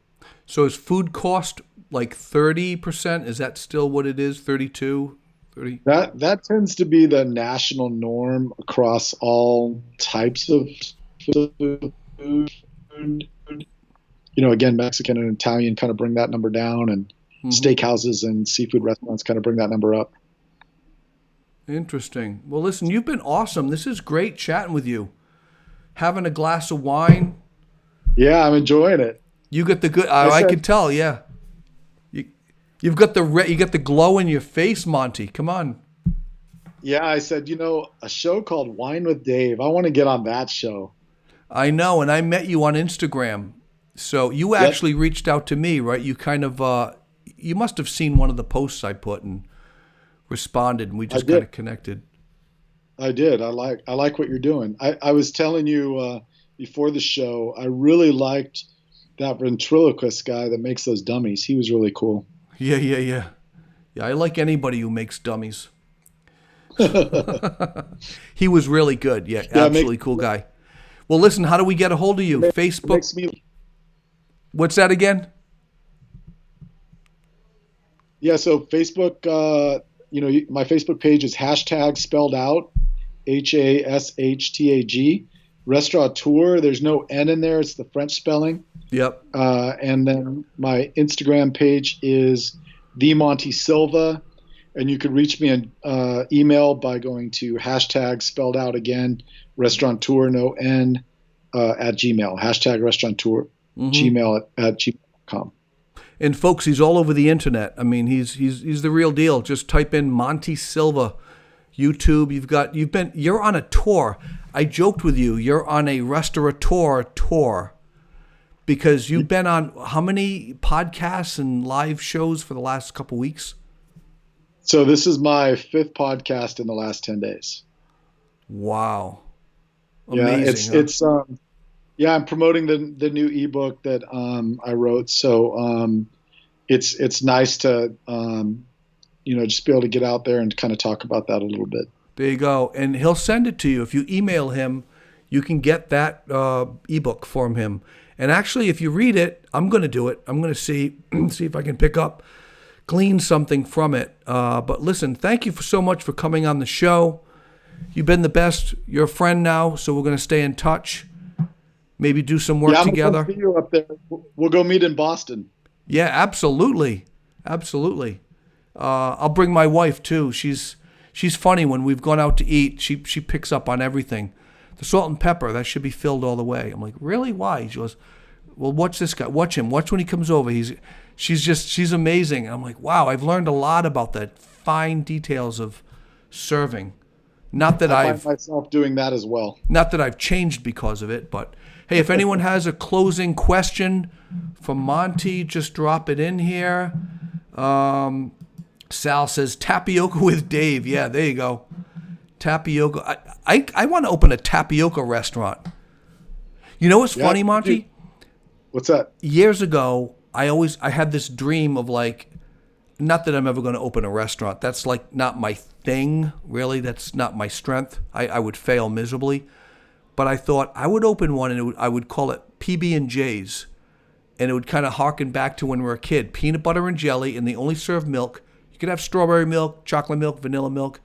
So is food cost like 30%? Is that still what it is? 32, 30? That tends to be the national norm across all types of food. Again, Mexican and Italian kind of bring that number down, and steakhouses and seafood restaurants kind of bring that number up. Interesting. Well, listen, you've been awesome. This is great chatting with you. Having a glass of wine. Yeah, I'm enjoying it. You got the good. I could tell. Yeah. You've got the glow in your face, Monty. Come on. Yeah, I said, a show called Wine with Dave. I want to get on that show. I know, and I met you on Instagram. So you actually reached out to me, right? You kind of you must have seen one of the posts I put and responded, and we just kind of connected. I did. I like what you're doing. I was telling you before the show, I really liked that ventriloquist guy that makes those dummies. He was really cool. Yeah. Yeah, I like anybody who makes dummies. He was really good. Yeah, absolutely cool guy. Well, listen, how do we get a hold of you? Facebook. What's that again? Yeah, so Facebook, my Facebook page is hashtag spelled out, HASHTAG, Restaurateur. There's no N in there. It's the French spelling. Yep. And then my Instagram page is the Monte Silva. And you could reach me in email by going to hashtag spelled out again, Restaurateur, no N, at Gmail. Hashtag Restaurateur, Gmail at gmail.com. And folks, he's all over the internet. I mean, he's the real deal. Just type in Monte Silva, YouTube. You're on a tour. I joked with you. You're on a Restaurateur tour because you've been on how many podcasts and live shows for the last couple weeks? So this is my 5th podcast in the last 10 days. Wow. Amazing. Yeah, it's I'm promoting the new ebook that I wrote. So it's nice to just be able to get out there and kind of talk about that a little bit. There you go. And he'll send it to you. If you email him, you can get that ebook from him. And actually, if you read it, I'm going to do it. I'm going to see if I can glean something from it. But listen, thank you so much for coming on the show. You've been the best. You're a friend now, so we're going to stay in touch. Maybe do some work together. See you up there. We'll go meet in Boston. Yeah, absolutely. I'll bring my wife too. She's funny. When we've gone out to eat, she picks up on everything. The salt and pepper, that should be filled all the way. I'm like, really? Why? She goes, well, watch this guy. Watch him. Watch when he comes over. She's amazing. And I'm like, wow, I've learned a lot about the fine details of serving. Not that I find myself doing that as well. Not that I've changed because of it, but hey, if anyone has a closing question for Monty, just drop it in here. Sal says tapioca with Dave. Yeah, there you go. Tapioca. I want to open a tapioca restaurant. You know what's funny, Monty? What's that? Years ago, I had this dream of not that I'm ever going to open a restaurant. That's not my thing, really. That's not my strength. I would fail miserably. But I thought I would open one and I would call it PB&J's. And it would kind of harken back to when we were a kid. Peanut butter and jelly, and they only serve milk. You could have strawberry milk, chocolate milk, vanilla milk,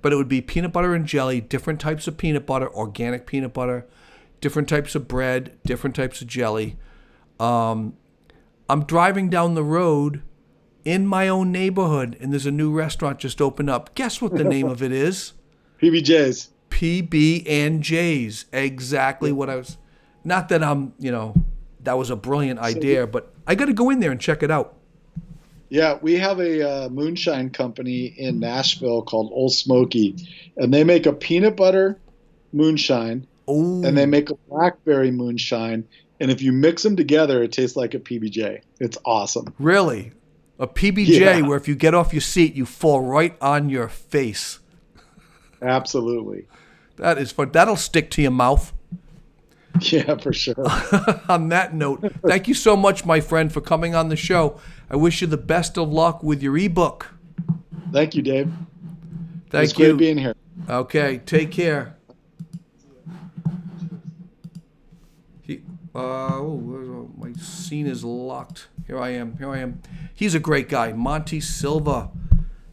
but it would be peanut butter and jelly, different types of peanut butter, organic peanut butter, different types of bread, different types of jelly. I'm driving down the road in my own neighborhood, and there's a new restaurant just opened up. Guess what the name of it is? PBJ's. PB&J's. Exactly what I was. Not that that was a brilliant idea, but I got to go in there and check it out. Yeah, we have a moonshine company in Nashville called Old Smoky, and they make a peanut butter moonshine, and they make a blackberry moonshine, and if you mix them together, it tastes like a PBJ. It's awesome. Really? A PBJ where if you get off your seat, you fall right on your face. Absolutely. That is fun. That'll stick to your mouth. Yeah, for sure. On that note, thank you so much, my friend, for coming on the show. I wish you the best of luck with your ebook. Thank you, Dave. Thank it's great being here. Okay, take care. My scene is locked. Here I am. He's a great guy, Monte Silva.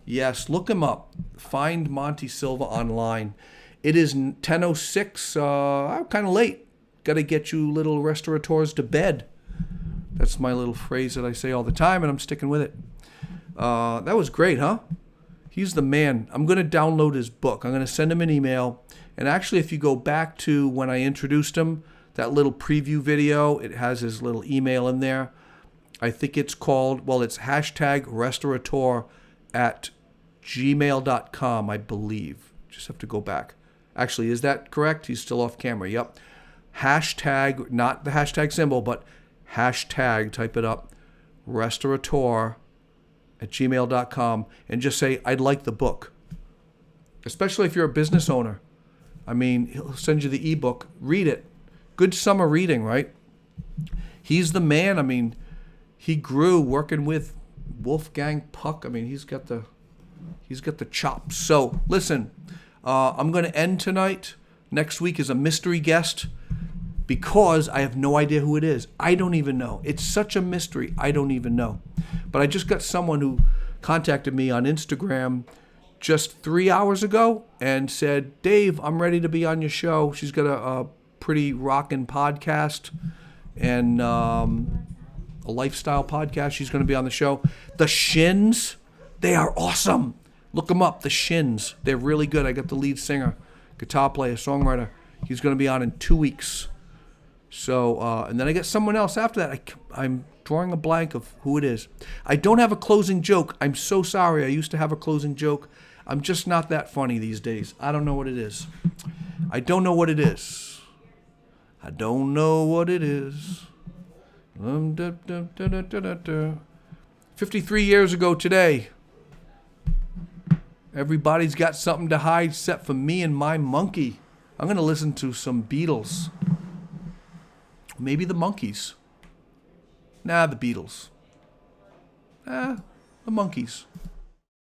Yes, look him up. Find Monte Silva online. It is 10:06. I'm kind of late. Got to get you little restaurateurs to bed. That's my little phrase that I say all the time, and I'm sticking with it. That was great, huh? He's the man. I'm going to download his book. I'm going to send him an email. And actually, if you go back to when I introduced him, that little preview video, it has his little email in there. I think it's called, it's #Restaurateur at gmail.com, I believe. Just have to go back. Actually, is that correct? He's still off camera. Yep. Hashtag, not the hashtag symbol, but hashtag, type it up, Restaurateur at gmail.com, and just say, I'd like the book. Especially if you're a business owner. I mean, he'll send you the ebook. Read it. Good summer reading, right? He's the man. I mean, he grew working with Wolfgang Puck. I mean, he's got the chops. So, listen, I'm going to end tonight. Next week is a mystery guest because I have no idea who it is. I don't even know. It's such a mystery. I don't even know. But I just got someone who contacted me on Instagram just 3 hours ago and said, Dave, I'm ready to be on your show. She's got a pretty rockin' podcast and a lifestyle podcast. She's going to be on the show. The Shins, they are awesome. Look them up, The Shins. They're really good. I got the lead singer, guitar player, songwriter. He's going to be on in 2 weeks. So, and then I got someone else after that. I'm drawing a blank of who it is. I don't have a closing joke. I'm so sorry. I used to have a closing joke. I'm just not that funny these days. I don't know what it is. I don't know what it is. 53 years ago today. Everybody's got something to hide except for me and my monkey. I'm going to listen to some Beatles. Maybe the Monkees. Nah, the Beatles. The Monkees.